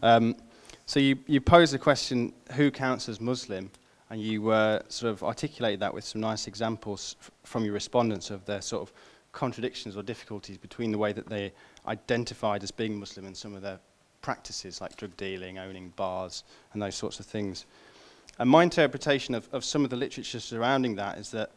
Speaker 7: So you posed the question, who counts as Muslim? And you sort of articulated that with some nice examples from your respondents of their sort of contradictions or difficulties between the way that they identified as being Muslim and some of their practices like drug dealing, owning bars, and those sorts of things. And my interpretation of some of the literature surrounding that is that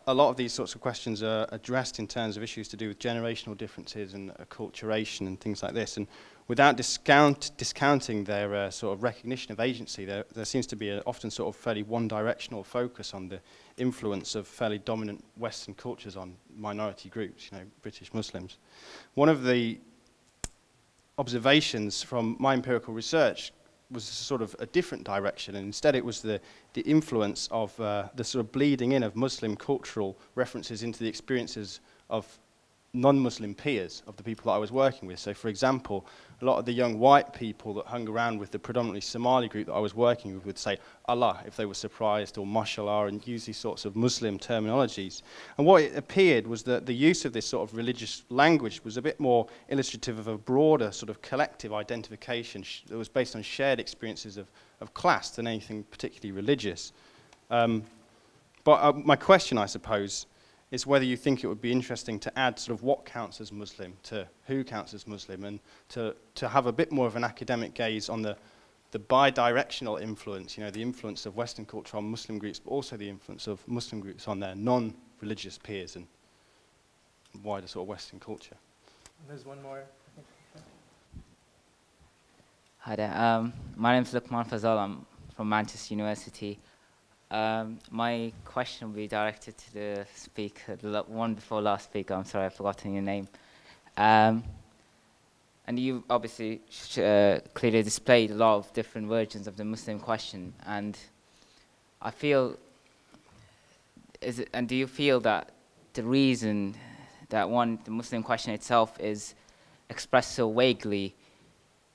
Speaker 7: a lot of these sorts of questions are addressed in terms of issues to do with generational differences and acculturation and things like this. And without discounting their sort of recognition of agency, there seems to be often sort of fairly one-directional focus on the influence of fairly dominant Western cultures on minority groups, you know, British Muslims. One of the observations from my empirical research was sort of a different direction, and instead it was the influence of the sort of bleeding in of Muslim cultural references into the experiences of non-Muslim peers of the people that I was working with. So for example, a lot of the young white people that hung around with the predominantly Somali group that I was working with would say Allah if they were surprised, or mashallah, and use these sorts of Muslim terminologies. And what it appeared was that the use of this sort of religious language was a bit more illustrative of a broader sort of collective identification that was based on shared experiences of class than anything particularly religious. But my question, I suppose, is whether you think it would be interesting to add sort of what counts as Muslim to who counts as Muslim, and to have a bit more of an academic gaze on the bi-directional influence, you know, the influence of Western culture on Muslim groups, but also the influence of Muslim groups on their non-religious peers and wider sort of Western culture.
Speaker 1: There's one more.
Speaker 8: Hi there. My name is Lukman Fazal. I'm from Manchester University. My question will be directed to the speaker, the one before last speaker. I'm sorry, I've forgotten your name. And you obviously clearly displayed a lot of different versions of the Muslim question. And I feel, do you feel that the reason that the Muslim question itself is expressed so vaguely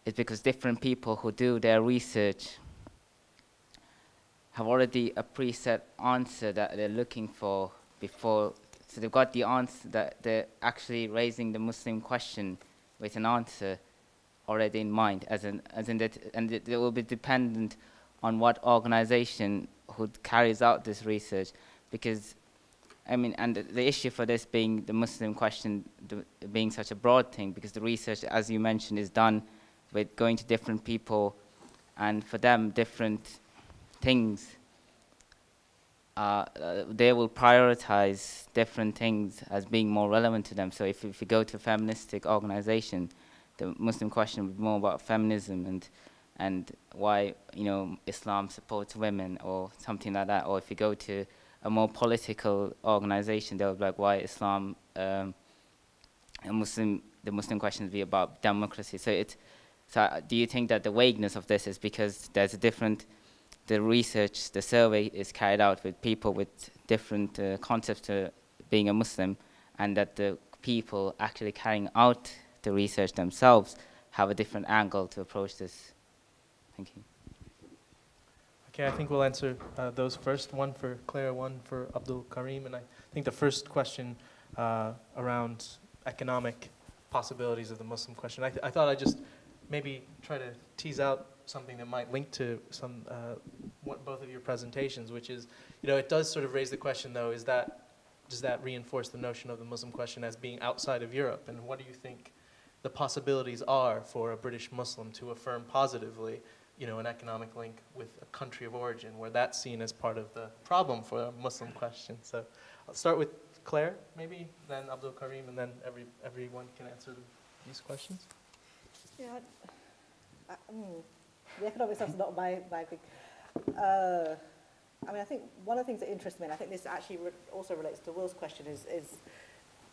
Speaker 8: is because different people who do their research have already a preset answer that they're looking for before, so they've got the answer that they're actually raising the Muslim question with an answer already in mind, as in that, and it will be dependent on what organization who carries out this research, because I mean, and the issue for this being the Muslim question being such a broad thing, because the research, as you mentioned, is done with going to different people, and for them different things, they will prioritize different things as being more relevant to them. So if you go to a feministic organization, the Muslim question would be more about feminism and why, you know, Islam supports women or something like that. Or if you go to a more political organization, they'll be like, why Islam, the Muslim question would be about democracy. So do you think that the vagueness of this is because there's a different, the research, the survey is carried out with people with different concepts to being a Muslim, and that the people actually carrying out the research themselves have a different angle to approach this? Thank you.
Speaker 1: Okay, I think we'll answer those first. One for Claire, one for Abdul Karim. And I think the first question around economic possibilities of the Muslim question, I thought I'd just maybe try to tease out something that might link to both of your presentations, which is, you know, it does sort of raise the question, though, does that reinforce the notion of the Muslim question as being outside of Europe? And what do you think the possibilities are for a British Muslim to affirm positively an economic link with a country of origin, where that's seen as part of the problem for a Muslim question. So I'll start with Claire, maybe, then Abdul Karim, and then everyone can answer these questions.
Speaker 2: Yeah, the economic stuff's not my big. I mean, I think one of the things that interests me, and I think this actually also relates to Will's question, is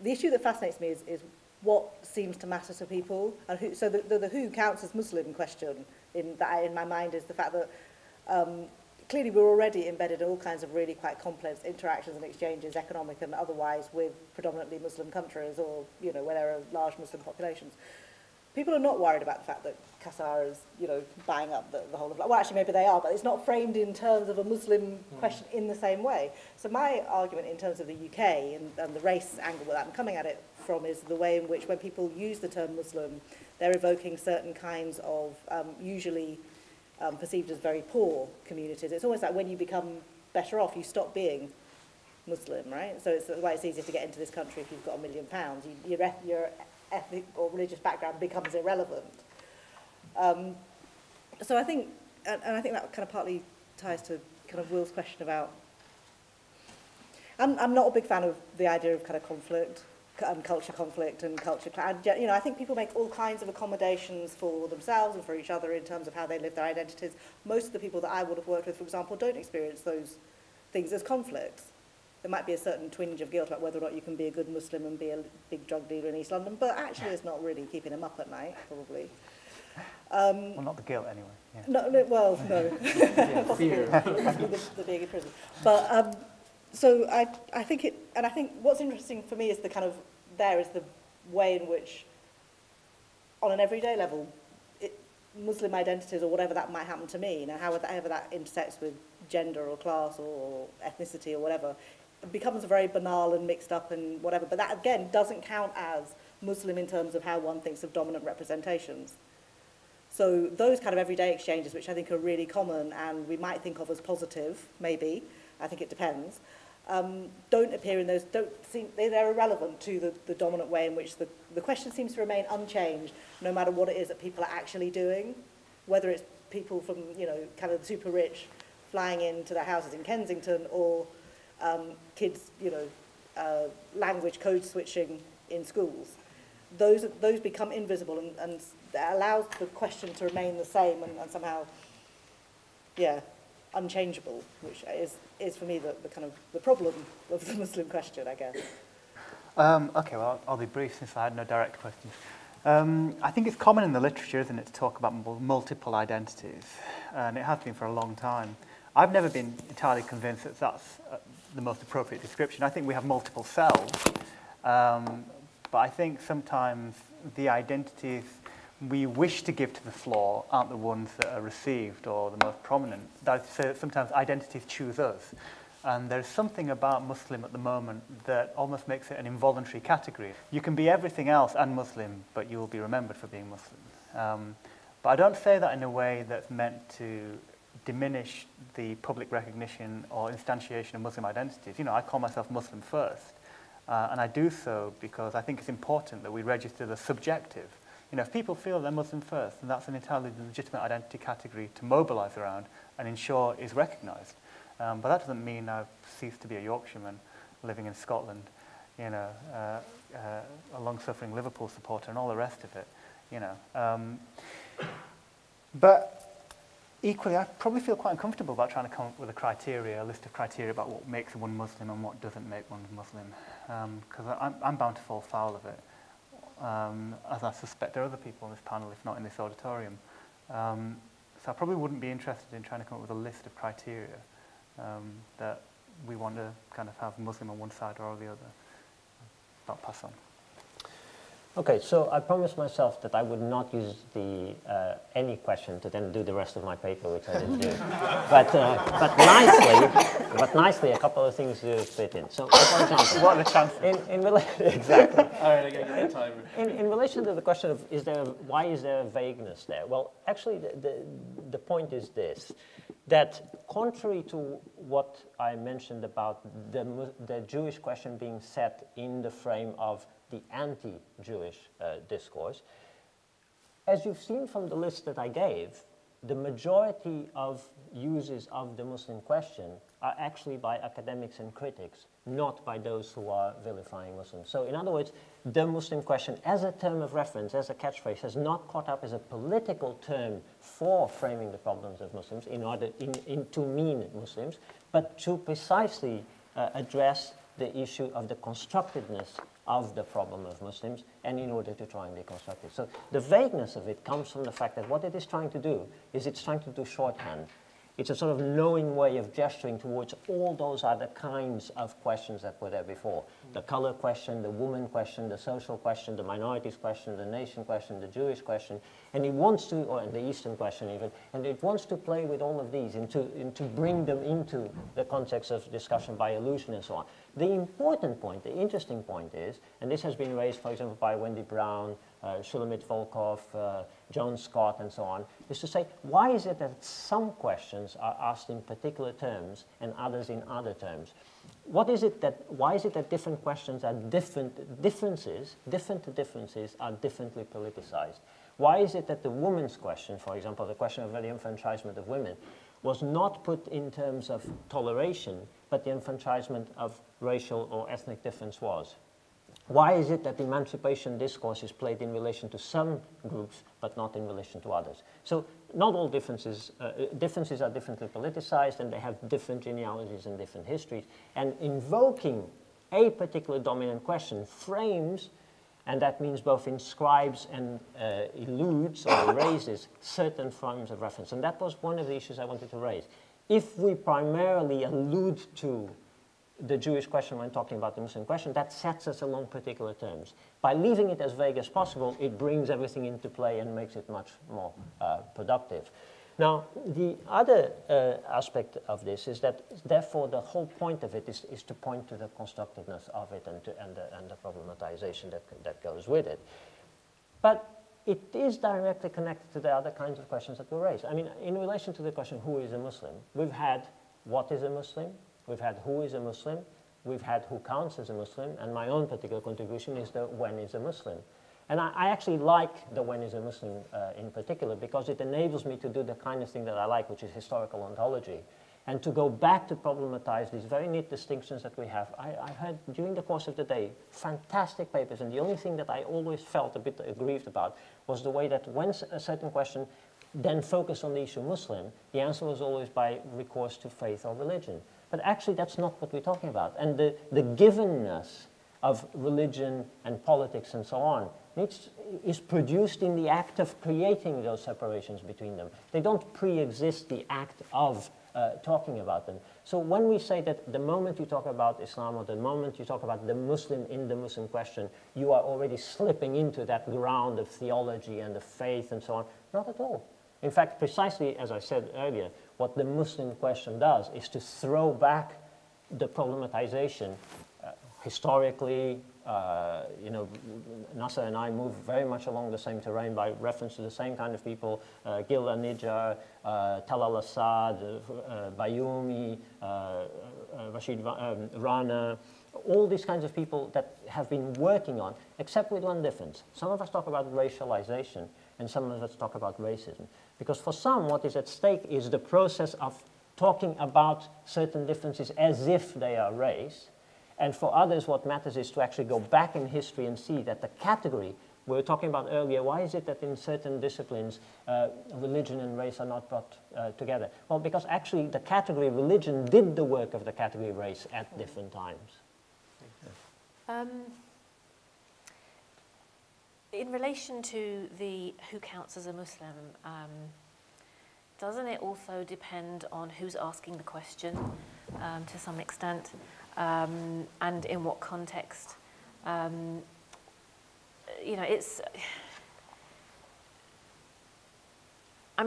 Speaker 2: the issue that fascinates me is what seems to matter to people, and who. So the who counts as Muslim question in my mind is the fact that clearly we're already embedded in all kinds of really quite complex interactions and exchanges, economic and otherwise, with predominantly Muslim countries, or where there are large Muslim populations. People are not worried about the fact that Qatar is, buying up the whole of... Well, actually, maybe they are, but it's not framed in terms of a Muslim question in the same way. So my argument in terms of the UK and the race angle that I'm coming at it from is the way in which when people use the term Muslim, they're evoking certain kinds of, usually perceived as very poor communities. It's almost like when you become better off, you stop being Muslim, right? So it's why it's easier to get into this country if you've got £1 million. Your ethnic or religious background becomes irrelevant. So I think, and I think that kind of partly ties to kind of Will's question about, I'm not a big fan of the idea of kind of conflict, culture conflict and culture, I think people make all kinds of accommodations for themselves and for each other in terms of how they live their identities. Most of the people that I would have worked with, for example, don't experience those things as conflicts. There might be a certain twinge of guilt about whether or not you can be a good Muslim and be a big drug dealer in East London, but actually it's not really keeping them up at night, probably.
Speaker 3: Well, not the guilt anyway. Yeah.
Speaker 2: No.
Speaker 1: Yeah, fear.
Speaker 2: the being in prison. But so I think what's interesting for me is the kind of is the way in which, on an everyday level, Muslim identities or whatever that might happen to me, however that intersects with gender or class or ethnicity or whatever, it becomes very banal and mixed up and whatever. But that, again, doesn't count as Muslim in terms of how one thinks of dominant representations. So those kind of everyday exchanges, which I think are really common and we might think of as positive, maybe, I think it depends, don't appear in those, they're irrelevant to the dominant way in which the question seems to remain unchanged, no matter what it is that people are actually doing, whether it's people from, kind of the super rich flying into their houses in Kensington, or kids, language code switching in schools. Those become invisible, and that allows the question to remain the same and somehow, unchangeable, which is for me the kind of the problem of the Muslim question, I guess.
Speaker 3: Okay, well, I'll be brief since I had no direct questions. I think it's common in the literature, isn't it, to talk about multiple identities, and it has been for a long time. I've never been entirely convinced that that's the most appropriate description. I think we have multiple selves, but I think sometimes the identities we wish to give to the floor aren't the ones that are received or the most prominent. Sometimes identities choose us. And there's something about Muslim at the moment that almost makes it an involuntary category. You can be everything else and Muslim, but you will be remembered for being Muslim. But I don't say that in a way that's meant to diminish the public recognition or instantiation of Muslim identities. I call myself Muslim first. And I do so because I think it's important that we register the subjective. If people feel they're Muslim first, then that's an entirely legitimate identity category to mobilize around and ensure is recognized. But that doesn't mean I've ceased to be a Yorkshireman living in Scotland, a long-suffering Liverpool supporter and all the rest of it, But equally, I probably feel quite uncomfortable about trying to come up with a list of criteria about what makes one Muslim and what doesn't make one Muslim, because I'm bound to fall foul of it, as I suspect there are other people on this panel, if not in this auditorium. So I probably wouldn't be interested in trying to come up with a list of criteria that we want to kind of have Muslim on one side or the other. I'll pass on.
Speaker 4: Okay, so I promised myself that I would not use the any question to then do the rest of my paper, which I didn't do. but nicely, a couple of things do fit in. So, for example,
Speaker 3: what are the chances?
Speaker 4: Exactly.
Speaker 1: All right, I got to get the timer.
Speaker 4: In relation to the question of why is there vagueness there? Well, actually, the point is this: that contrary to what I mentioned about the Jewish question being set in the frame of the anti-Jewish discourse, as you've seen from the list that I gave, the majority of uses of the Muslim question are actually by academics and critics, not by those who are vilifying Muslims. So in other words, the Muslim question as a term of reference, as a catchphrase, has not caught up as a political term for framing the problems of Muslims to mean Muslims, but to precisely address the issue of the constructedness of the problem of Muslims, and in order to try and deconstruct it. So the vagueness of it comes from the fact that what it is trying to do is it's trying to do shorthand. It's a sort of knowing way of gesturing towards all those other kinds of questions that were there before. The color question, the woman question, the social question, the minorities question, the nation question, the Jewish question, and it wants to, or the Eastern question even, and it wants to play with all of these and to bring them into the context of discussion by allusion and so on. The important point, the interesting point is, and this has been raised, for example, by Wendy Brown, Shulamit Volkov, Joan Scott, and so on, is to say, why is it that some questions are asked in particular terms and others in other terms? Why is it that different questions are different differences are differently politicized? Why is it that the woman's question, for example, the question of the enfranchisement of women, was not put in terms of toleration, but the enfranchisement of racial or ethnic difference was? Why is it that emancipation discourse is played in relation to some groups, but not in relation to others? So not all differences are differently politicized, and they have different genealogies and different histories. And invoking a particular dominant question frames, and that means both inscribes and eludes or erases certain forms of reference. And that was one of the issues I wanted to raise. If we primarily allude to the Jewish question when talking about the Muslim question, that sets us along particular terms. By leaving it as vague as possible, it brings everything into play and makes it much more productive. Now, the other aspect of this is that, therefore, the whole point of it is to point to the constructiveness of it and the problematization that goes with it. But it is directly connected to the other kinds of questions that were raised. I mean, in relation to the question, who is a Muslim? We've had, what is a Muslim? We've had who is a Muslim, we've had who counts as a Muslim, and my own particular contribution is the when is a Muslim. And I actually like the when is a Muslim in particular, because it enables me to do the kind of thing that I like, which is historical ontology, and to go back to problematize these very neat distinctions that we have. I heard during the course of the day fantastic papers, and the only thing that I always felt a bit aggrieved about was the way that when a certain question then focused on the issue Muslim, the answer was always by recourse to faith or religion. But actually, that's not what we're talking about. And the givenness of religion and politics and so on is produced in the act of creating those separations between them. They don't pre-exist the act of talking about them. So when we say that the moment you talk about Islam or the moment you talk about the Muslim in the Muslim question, you are already slipping into that ground of theology and of faith and so on, not at all. In fact, precisely as I said earlier, what the Muslim question does is to throw back the problematization historically. Nasser and I move very much along the same terrain by reference to the same kind of people, Gil Anidjar, Tal al-Assad, Bayoumi, Rashid Rana, all these kinds of people that have been working on, except with one difference. Some of us talk about racialization, and some of us talk about racism. Because for some, what is at stake is the process of talking about certain differences as if they are race. And for others, what matters is to actually go back in history and see that the category we were talking about earlier, why is it that in certain disciplines, religion and race are not brought together? Well, because actually the category religion did the work of the category race at different times.
Speaker 5: In relation to the who counts as a Muslim, doesn't it also depend on who's asking the question to some extent, and in what context? I'm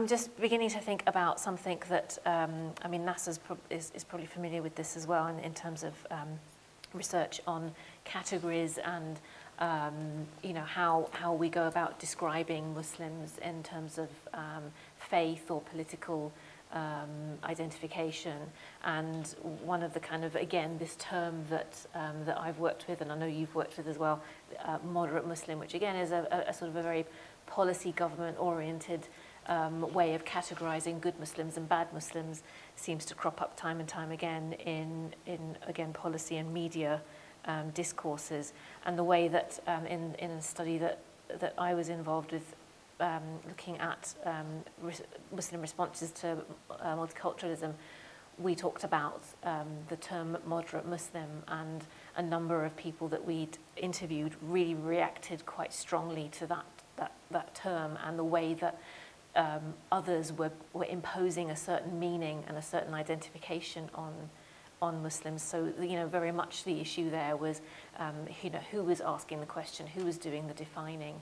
Speaker 5: just beginning to think about something that, Nasser is probably familiar with this as well in terms of research on categories and how we go about describing Muslims in terms of faith or political identification. And one of the kind of, again, this term that I've worked with, and I know you've worked with as well, moderate Muslim, which again is a sort of a very policy government oriented way of categorizing good Muslims and bad Muslims seems to crop up time and time again in again, policy and media discourses. And the way that in a study that I was involved with, looking at Muslim responses to multiculturalism, we talked about the term moderate Muslim, and a number of people that we'd interviewed really reacted quite strongly to that term, and the way that others were imposing a certain meaning and a certain identification on Muslims. So, you know, very much the issue there was, you know, who was asking the question, who was doing the defining,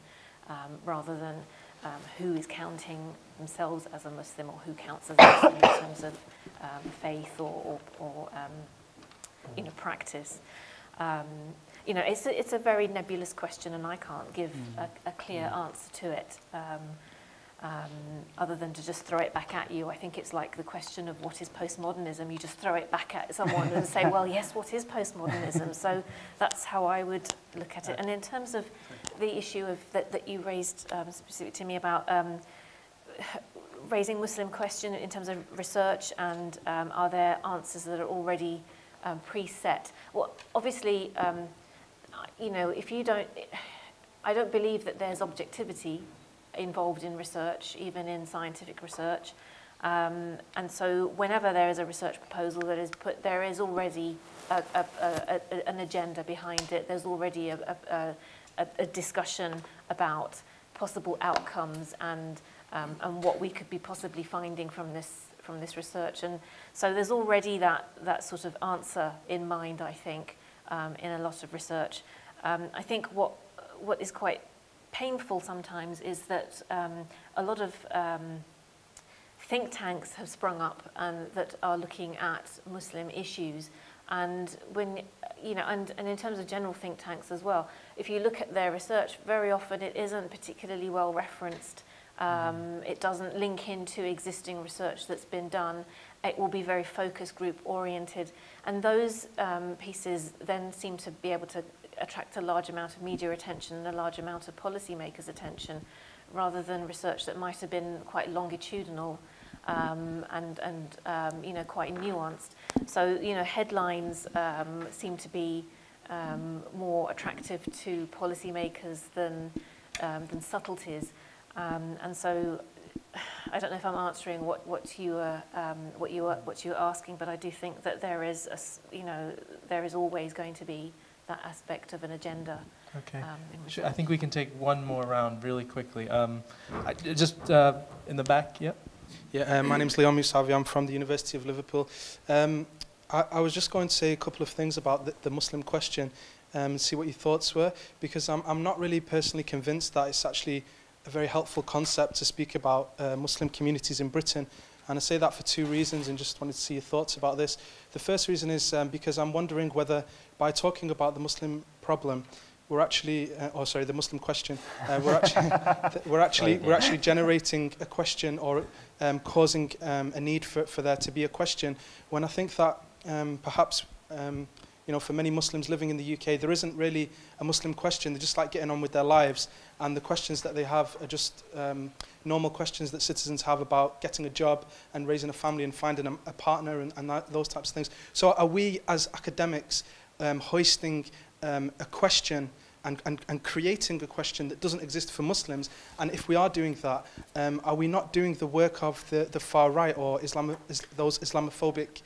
Speaker 5: rather than who is counting themselves as a Muslim, or who counts as a Muslim in terms of faith or you know, practice. You know, it's a very nebulous question, and I can't give a clear answer to it, other than to just throw it back at you. I think it's like the question of what is postmodernism. You just throw it back at someone and say, well, yes, what is postmodernism? So that's how I would look at it. And in terms of the issue of that you raised specific to me about raising Muslim question in terms of research, and are there answers that are already preset? Well, obviously, you know, if you don't, I don't believe that there's objectivity involved in research, even in scientific research. And so whenever there is a research proposal that is put, there is already an agenda behind it. There's already a discussion about possible outcomes and what we could be possibly finding from this research. And so there's already that sort of answer in mind, I think, in a lot of research. I think what is quite painful sometimes is that a lot of think tanks have sprung up that are looking at Muslim issues, and when you know, and in terms of general think tanks as well, if you look at their research, very often it isn't particularly well referenced. It doesn't link into existing research that's been done. It will be very focus group oriented, and those pieces then seem to be able to attract a large amount of media attention and a large amount of policymakers' attention, rather than research that might have been quite longitudinal and you know, quite nuanced. So, you know, headlines seem to be more attractive to policymakers than subtleties, and so I don't know if I'm answering what you were asking, but I do think that there is there is always going to be that aspect of an agenda.
Speaker 1: Okay. I think we can take one more round really quickly. Just in the back, yeah.
Speaker 9: Yeah, my name's Leon Musavi. I'm from the University of Liverpool. I was just going to say a couple of things about the Muslim question and see what your thoughts were, because I'm not really personally convinced that it's actually a very helpful concept to speak about Muslim communities in Britain. And I say that for two reasons, and just wanted to see your thoughts about this. The first reason is because I'm wondering whether by talking about the Muslim problem, we're actually, the Muslim question, we're actually generating a question, or causing a need for there to be a question, when I think that perhaps you know, for many Muslims living in the UK, there isn't really a Muslim question. They're just like getting on with their lives, and the questions that they have are just normal questions that citizens have about getting a job and raising a family and finding a partner and those types of things. So are we as academics hoisting a question and creating a question that doesn't exist for Muslims? And if we are doing that, are we not doing the work of the far right, or those Islamophobic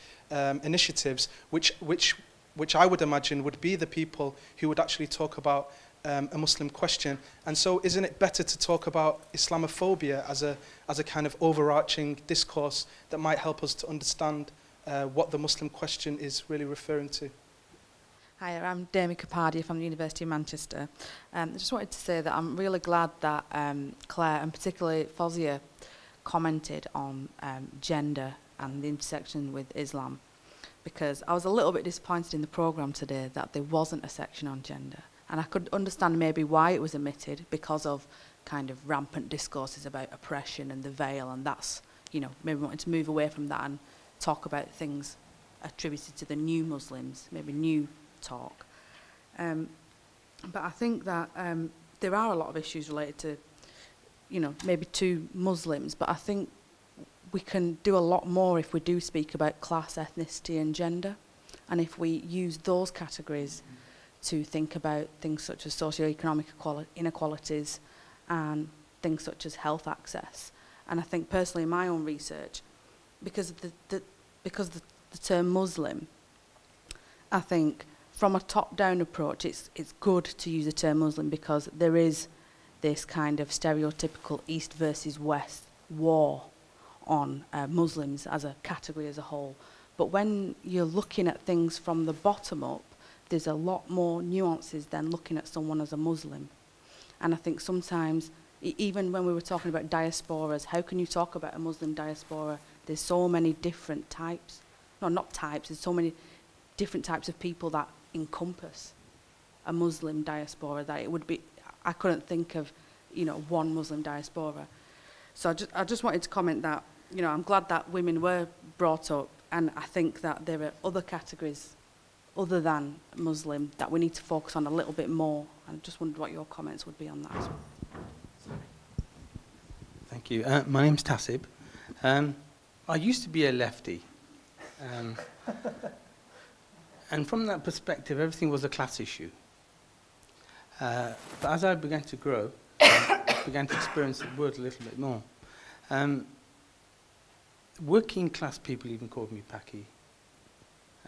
Speaker 9: initiatives, which I would imagine would be the people who would actually talk about a Muslim question? And so isn't it better to talk about Islamophobia as a kind of overarching discourse that might help us to understand what the Muslim question is really referring to?
Speaker 10: Hi, I'm Dami Kapadia from the University of Manchester. I just wanted to say that I'm really glad that Claire, and particularly Fozia, commented on gender and the intersection with Islam, because I was a little bit disappointed in the programme today that there wasn't a section on gender. And I could understand maybe why it was omitted, because of kind of rampant discourses about oppression and the veil, and that's, you know, maybe wanting to move away from that and talk about things attributed to the new Muslims, maybe new talk. But I think that there are a lot of issues related to, you know, maybe to Muslims, but I think we can do a lot more if we do speak about class, ethnicity and gender, and if we use those categories to think about things such as socioeconomic inequalities and things such as health access. And I think personally in my own research, because of the term Muslim, I think from a top-down approach it's good to use the term Muslim because there is this kind of stereotypical East versus West war on Muslims as a category as a whole. But when you're looking at things from the bottom up, there's a lot more nuances than looking at someone as a Muslim. And I think sometimes, even when we were talking about diasporas, how can you talk about a Muslim diaspora? There's so many different types. No, not types, there's so many different types of people that encompass a Muslim diaspora that it would be, I couldn't think of, you know, one Muslim diaspora. So I just wanted to comment that, you know, I'm glad that women were brought up, and I think that there are other categories other than Muslim that we need to focus on a little bit more. And I just wondered what your comments would be on that as well.
Speaker 11: Thank you. My name's Tassib. I used to be a lefty. And from that perspective, everything was a class issue. But as I began to grow, I began to experience the word a little bit more. Working class people even called me Paki.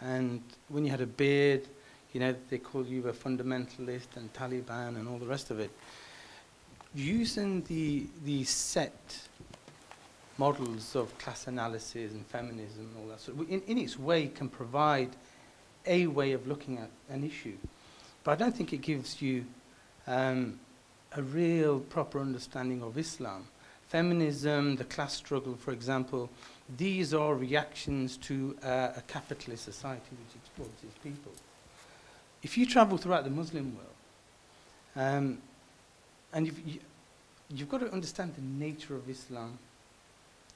Speaker 11: And when you had a beard, you know, they called you a fundamentalist and Taliban and all the rest of it. Using the set models of class analysis and feminism and all that, so in its way can provide a way of looking at an issue. But I don't think it gives you a real proper understanding of Islam. Feminism, the class struggle, for example, these are reactions to a capitalist society which exploits its people. If you travel throughout the Muslim world, and you've got to understand the nature of Islam.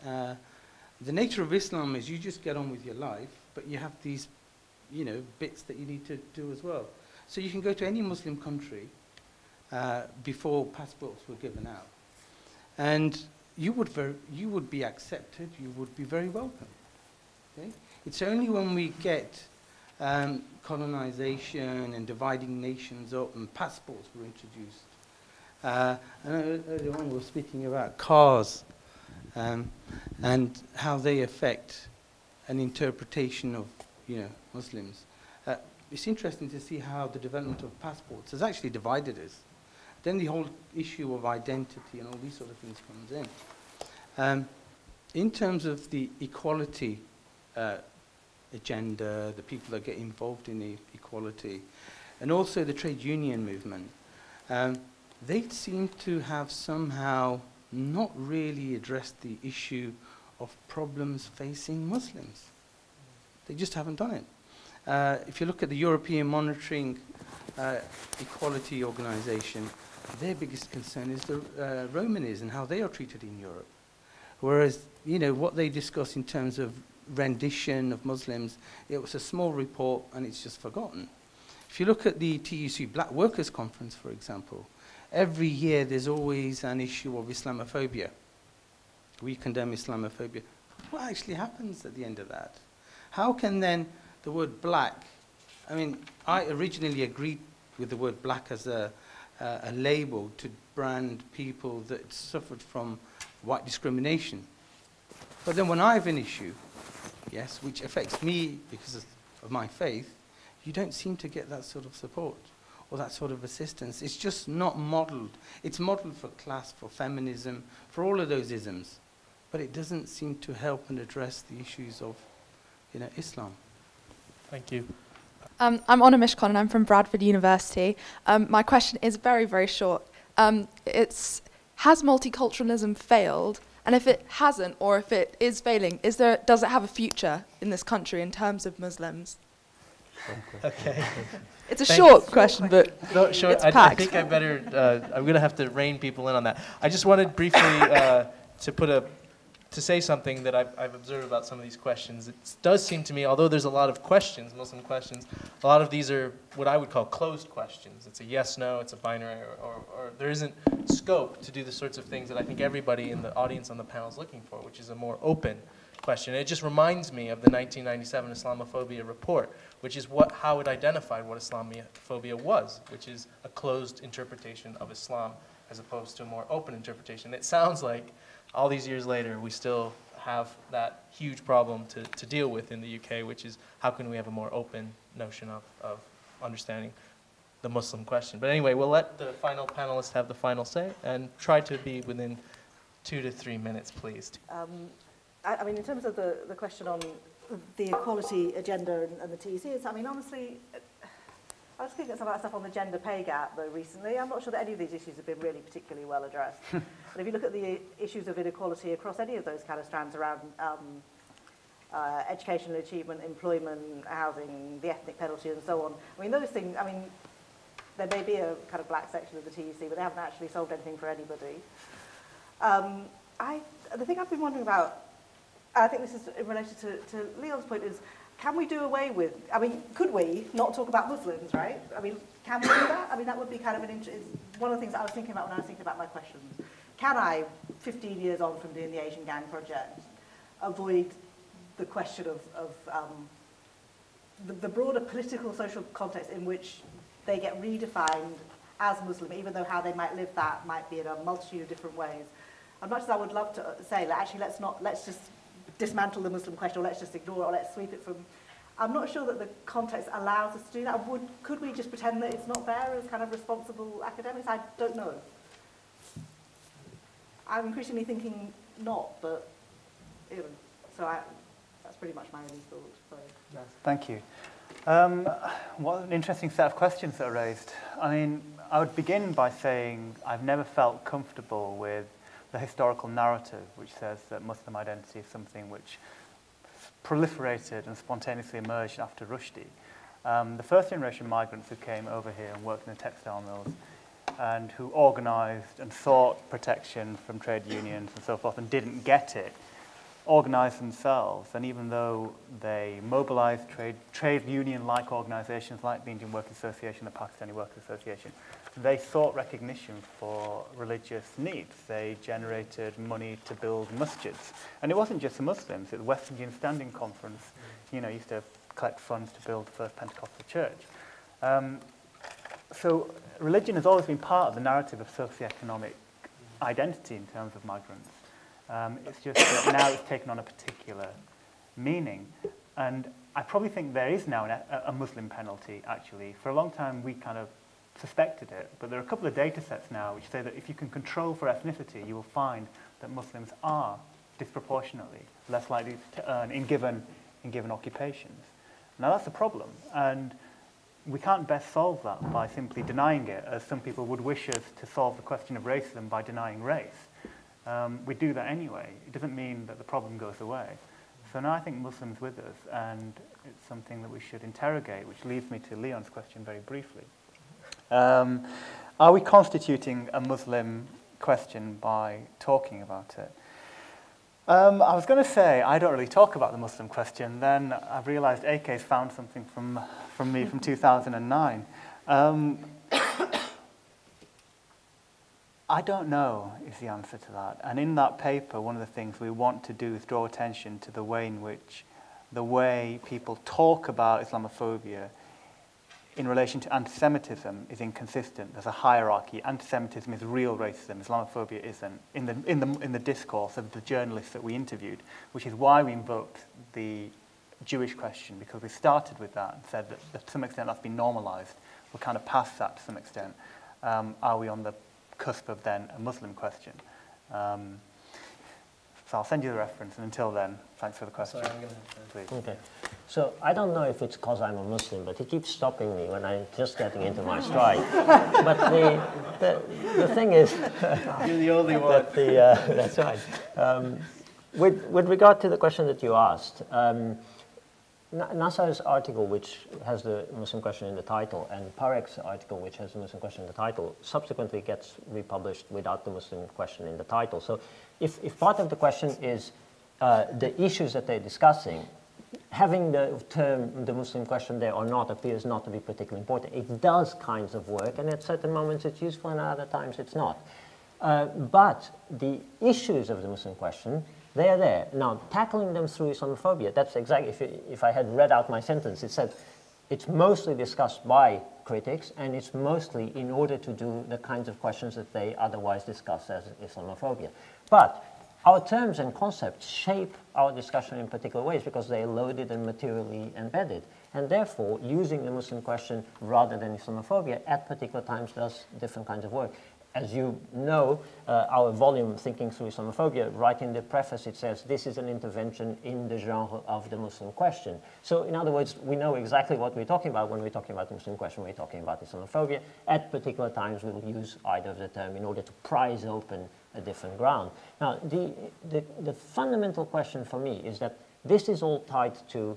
Speaker 11: The nature of Islam is you just get on with your life, but you have these, you know, bits that you need to do as well. So you can go to any Muslim country before passports were given out, and you would be accepted. You would be very welcome. Okay? It's only when we get colonization and dividing nations up, and passports were introduced. And earlier on we were speaking about cars and how they affect an interpretation of, you know, Muslims. It's interesting to see how the development of passports has actually divided us. Then the whole issue of identity and all these sort of things comes in. In terms of the equality agenda, the people that get involved in the equality, and also the trade union movement, they seem to have somehow not really addressed the issue of problems facing Muslims. They just haven't done it. If you look at the European Monitoring Equality Organization, their biggest concern is the Romanis and how they are treated in Europe. Whereas, you know, what they discuss in terms of rendition of Muslims, it was a small report and it's just forgotten. If you look at the TUC Black Workers Conference, for example, every year there's always an issue of Islamophobia. We condemn Islamophobia. What actually happens at the end of that? How can then the word black, I mean, I originally agreed with the word black as a label to brand people that suffered from white discrimination. But then when I have an issue, yes, which affects me because of my faith, you don't seem to get that sort of support or that sort of assistance. It's just not modeled. It's modeled for class, for feminism, for all of those isms. But it doesn't seem to help and address the issues of, you know, Islam.
Speaker 1: Thank you.
Speaker 12: I'm Honor Mishkon and I'm from Bradford University. My question is very, very short. Has multiculturalism failed? And if it hasn't, or if it is failing, does it have a future in this country in terms of Muslims?
Speaker 1: Okay.
Speaker 12: It's a short question, but
Speaker 1: no, sure.
Speaker 12: it's
Speaker 1: I
Speaker 12: packed.
Speaker 1: think I better, I'm going to have to rein people in on that. I just wanted briefly to put to say something that I've observed about some of these questions. It does seem to me, although there's a lot of questions, Muslim questions, a lot of these are what I would call closed questions. It's a yes, no, it's a binary, or there isn't scope to do the sorts of things that I think everybody in the audience on the panel is looking for, which is a more open question. It just reminds me of the 1997 Islamophobia report, which is how it identified what Islamophobia was, which is a closed interpretation of Islam as opposed to a more open interpretation. It sounds like all these years later, we still have that huge problem to deal with in the UK, which is how can we have a more open notion of understanding the Muslim question. But anyway, we'll let the final panelists have the final say and try to be within 2 to 3 minutes, please.
Speaker 2: I mean, in terms of the question on the equality agenda and the TEC, I mean, honestly, I was looking at some of that stuff on the gender pay gap, though, recently. I'm not sure that any of these issues have been really particularly well addressed. And if you look at the issues of inequality across any of those kind of strands around educational achievement, employment, housing, the ethnic penalty, and so on, I mean, those things, I mean, there may be a kind of black section of the TEC, but they haven't actually solved anything for anybody. The thing I've been wondering about, I think this is in relation to Leon's point, is can we do away with, I mean, could we not talk about Muslims, right? I mean, can we do that? I mean, that would be kind of one of the things that I was thinking about when I was thinking about my questions. Can I, 15 years on from doing the Asian Gang project, avoid the question of the broader political, social context in which they get redefined as Muslim, even though how they might live that might be in a multitude of different ways. As much as I would love to say, like, actually, let's just dismantle the Muslim question, or let's just ignore it, or let's sweep it from. I'm not sure that the context allows us to do that. Could we just pretend that it's not there as kind of responsible academics? I don't know. I'm increasingly thinking not, but even. So that's pretty much my only thought. Sorry.
Speaker 3: Thank you. What an interesting set of questions that are raised. I mean, I would begin by saying I've never felt comfortable with the historical narrative which says that Muslim identity is something which proliferated and spontaneously emerged after Rushdie. The first generation migrants who came over here and worked in the textile mills and who organized and sought protection from trade unions and so forth and didn't get it, organized themselves, and even though they mobilized trade union-like organizations like the Indian Workers' Association, the Pakistani Workers' Association, they sought recognition for religious needs. They generated money to build masjids. And it wasn't just the Muslims. At the West Indian Standing Conference, used to collect funds to build the first Pentecostal church. So religion has always been part of the narrative of socioeconomic identity in terms of migrants. It's just that now it's taken on a particular meaning. And I probably think there is now a Muslim penalty, actually. For a long time, we kind of suspected it, but there are a couple of data sets now which say that if you can control for ethnicity, you will find that Muslims are disproportionately less likely to earn in given occupations. Now that's a problem, and we can't best solve that by simply denying it, as some people would wish us to solve the question of racism by denying race. We do that anyway. It doesn't mean that the problem goes away. So now I think Muslims with us, and it's something that we should interrogate, which leads me to Leon's question very briefly. Are we constituting a Muslim question by talking about it? I was going to say I don't really talk about the Muslim question. Then I've realized AK's found something from me from 2009. I don't know is the answer to that. And in that paper, one of the things we want to do is draw attention to the way in which the way people talk about Islamophobia in relation to anti-Semitism is inconsistent. There's a hierarchy. Anti-Semitism is real racism. Islamophobia isn't. In the discourse of the journalists that we interviewed, which is why we invoked the Jewish question, because we started with that and said that to some extent that's been normalized. We're kind of past that to some extent. Are we on the cusp of then a Muslim question? So I'll send you the reference, and until then, thanks for the question.
Speaker 1: Sorry, I'm going to
Speaker 3: please.
Speaker 4: Okay. So I don't know if it's because I'm a Muslim, but he keeps stopping me when I'm just getting into my stride. But the thing is,
Speaker 1: you're the only one.
Speaker 4: That's right. With regard to the question that you asked, Nasser's article, which has the Muslim question in the title, and Parek's article, which has the Muslim question in the title, subsequently gets republished without the Muslim question in the title. So if part of the question is the issues that they're discussing, having the term the Muslim question there or not appears not to be particularly important. It does kinds of work, and at certain moments it's useful and at other times it's not. But the issues of the Muslim question, they are there. Now, tackling them through Islamophobia, that's exactly, if I had read out my sentence, it said it's mostly discussed by critics, and it's mostly in order to do the kinds of questions that they otherwise discuss as Islamophobia. But our terms and concepts shape our discussion in particular ways because they are loaded and materially embedded. And therefore, using the Muslim question rather than Islamophobia at particular times does different kinds of work. As you know, our volume, Thinking Through Islamophobia, right in the preface it says, this is an intervention in the genre of the Muslim question. So in other words, we know exactly what we're talking about when we're talking about the Muslim question, we're talking about Islamophobia. At particular times, we'll use either of the term in order to prise open a different ground. Now, the fundamental question for me is that this is all tied to,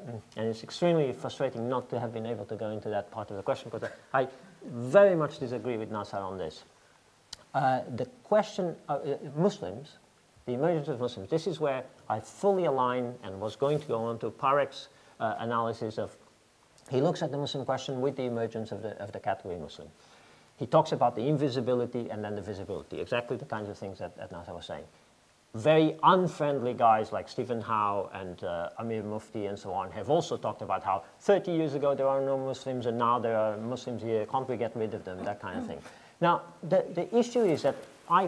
Speaker 4: and it's extremely frustrating not to have been able to go into that part of the question, because I very much disagree with Nasser on this. The question of Muslims, the emergence of Muslims, this is where I fully align and was going to go on to Parek's analysis of, he looks at the Muslim question with the emergence of the category Muslim. He talks about the invisibility and then the visibility, exactly the kinds of things that Nasser was saying. Very unfriendly guys like Stephen Howe and Amir Mufti and so on have also talked about how 30 years ago there are no Muslims and now there are Muslims here, can't we get rid of them, that kind of thing. Now, the issue is that I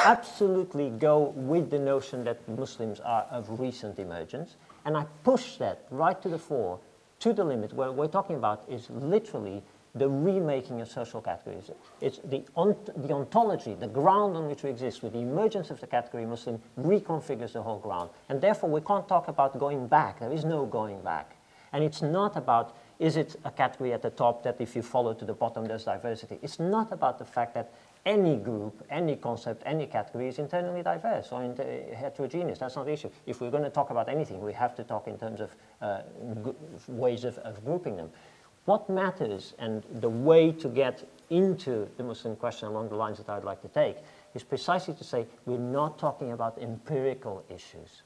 Speaker 4: absolutely go with the notion that Muslims are of recent emergence, and I push that right to the fore, to the limit. What we're talking about is literally the remaking of social categories. It's the ontology, the ground on which we exist, with the emergence of the category Muslim, reconfigures the whole ground. And therefore, we can't talk about going back. There is no going back. And it's not about, is it a category at the top that if you follow to the bottom, there's diversity. It's not about the fact that any group, any concept, any category is internally diverse or heterogeneous. That's not the issue. If we're going to talk about anything, we have to talk in terms of ways of grouping them. What matters, and the way to get into the Muslim question along the lines that I'd like to take, is precisely to say we're not talking about empirical issues.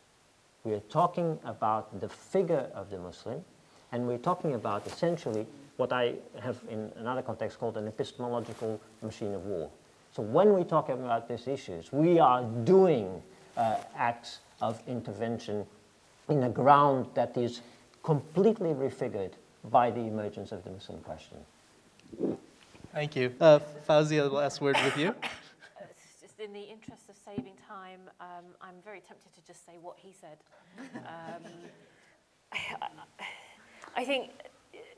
Speaker 4: We're talking about the figure of the Muslim, and we're talking about essentially what I have in another context called an epistemological machine of war. So when we talk about these issues, we are doing acts of intervention in a ground that is completely refigured by the emergence of the Muslim question.
Speaker 1: Thank you. Fawzia, the last word with you.
Speaker 5: Just in the interest of saving time, I'm very tempted to just say what he said. I think,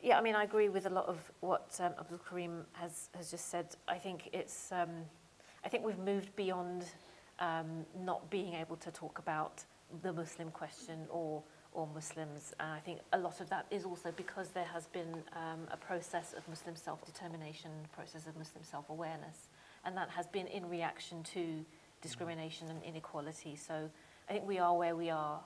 Speaker 5: yeah, I mean, I agree with a lot of what Abdul Karim has just said. I think it's, I think we've moved beyond not being able to talk about the Muslim question or Muslims. And I think a lot of that is also because there has been a process of Muslim self-determination, a process of Muslim self-awareness, and that has been in reaction to discrimination and inequality. So I think we are where we are.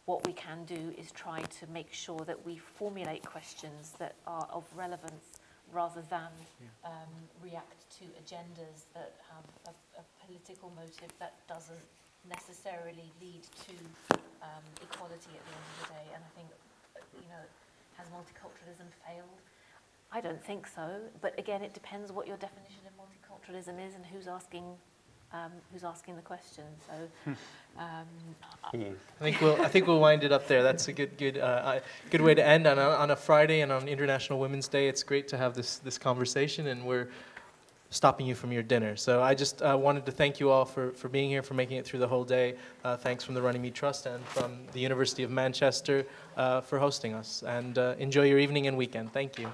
Speaker 5: What we can do is try to make sure that we formulate questions that are of relevance rather than react to agendas that have a political motive that doesn't necessarily lead to equality at the end of the day. And I think, you know, has multiculturalism failed? I don't think so. But again, it depends what your definition of multiculturalism is and who's asking the question. So,
Speaker 1: I think we'll wind it up there. That's a good way to end on a Friday and on International Women's Day. It's great to have this conversation, and we're stopping you from your dinner. So I just wanted to thank you all for being here, for making it through the whole day. Thanks from the Runnymede Trust and from the University of Manchester for hosting us. And enjoy your evening and weekend. Thank you.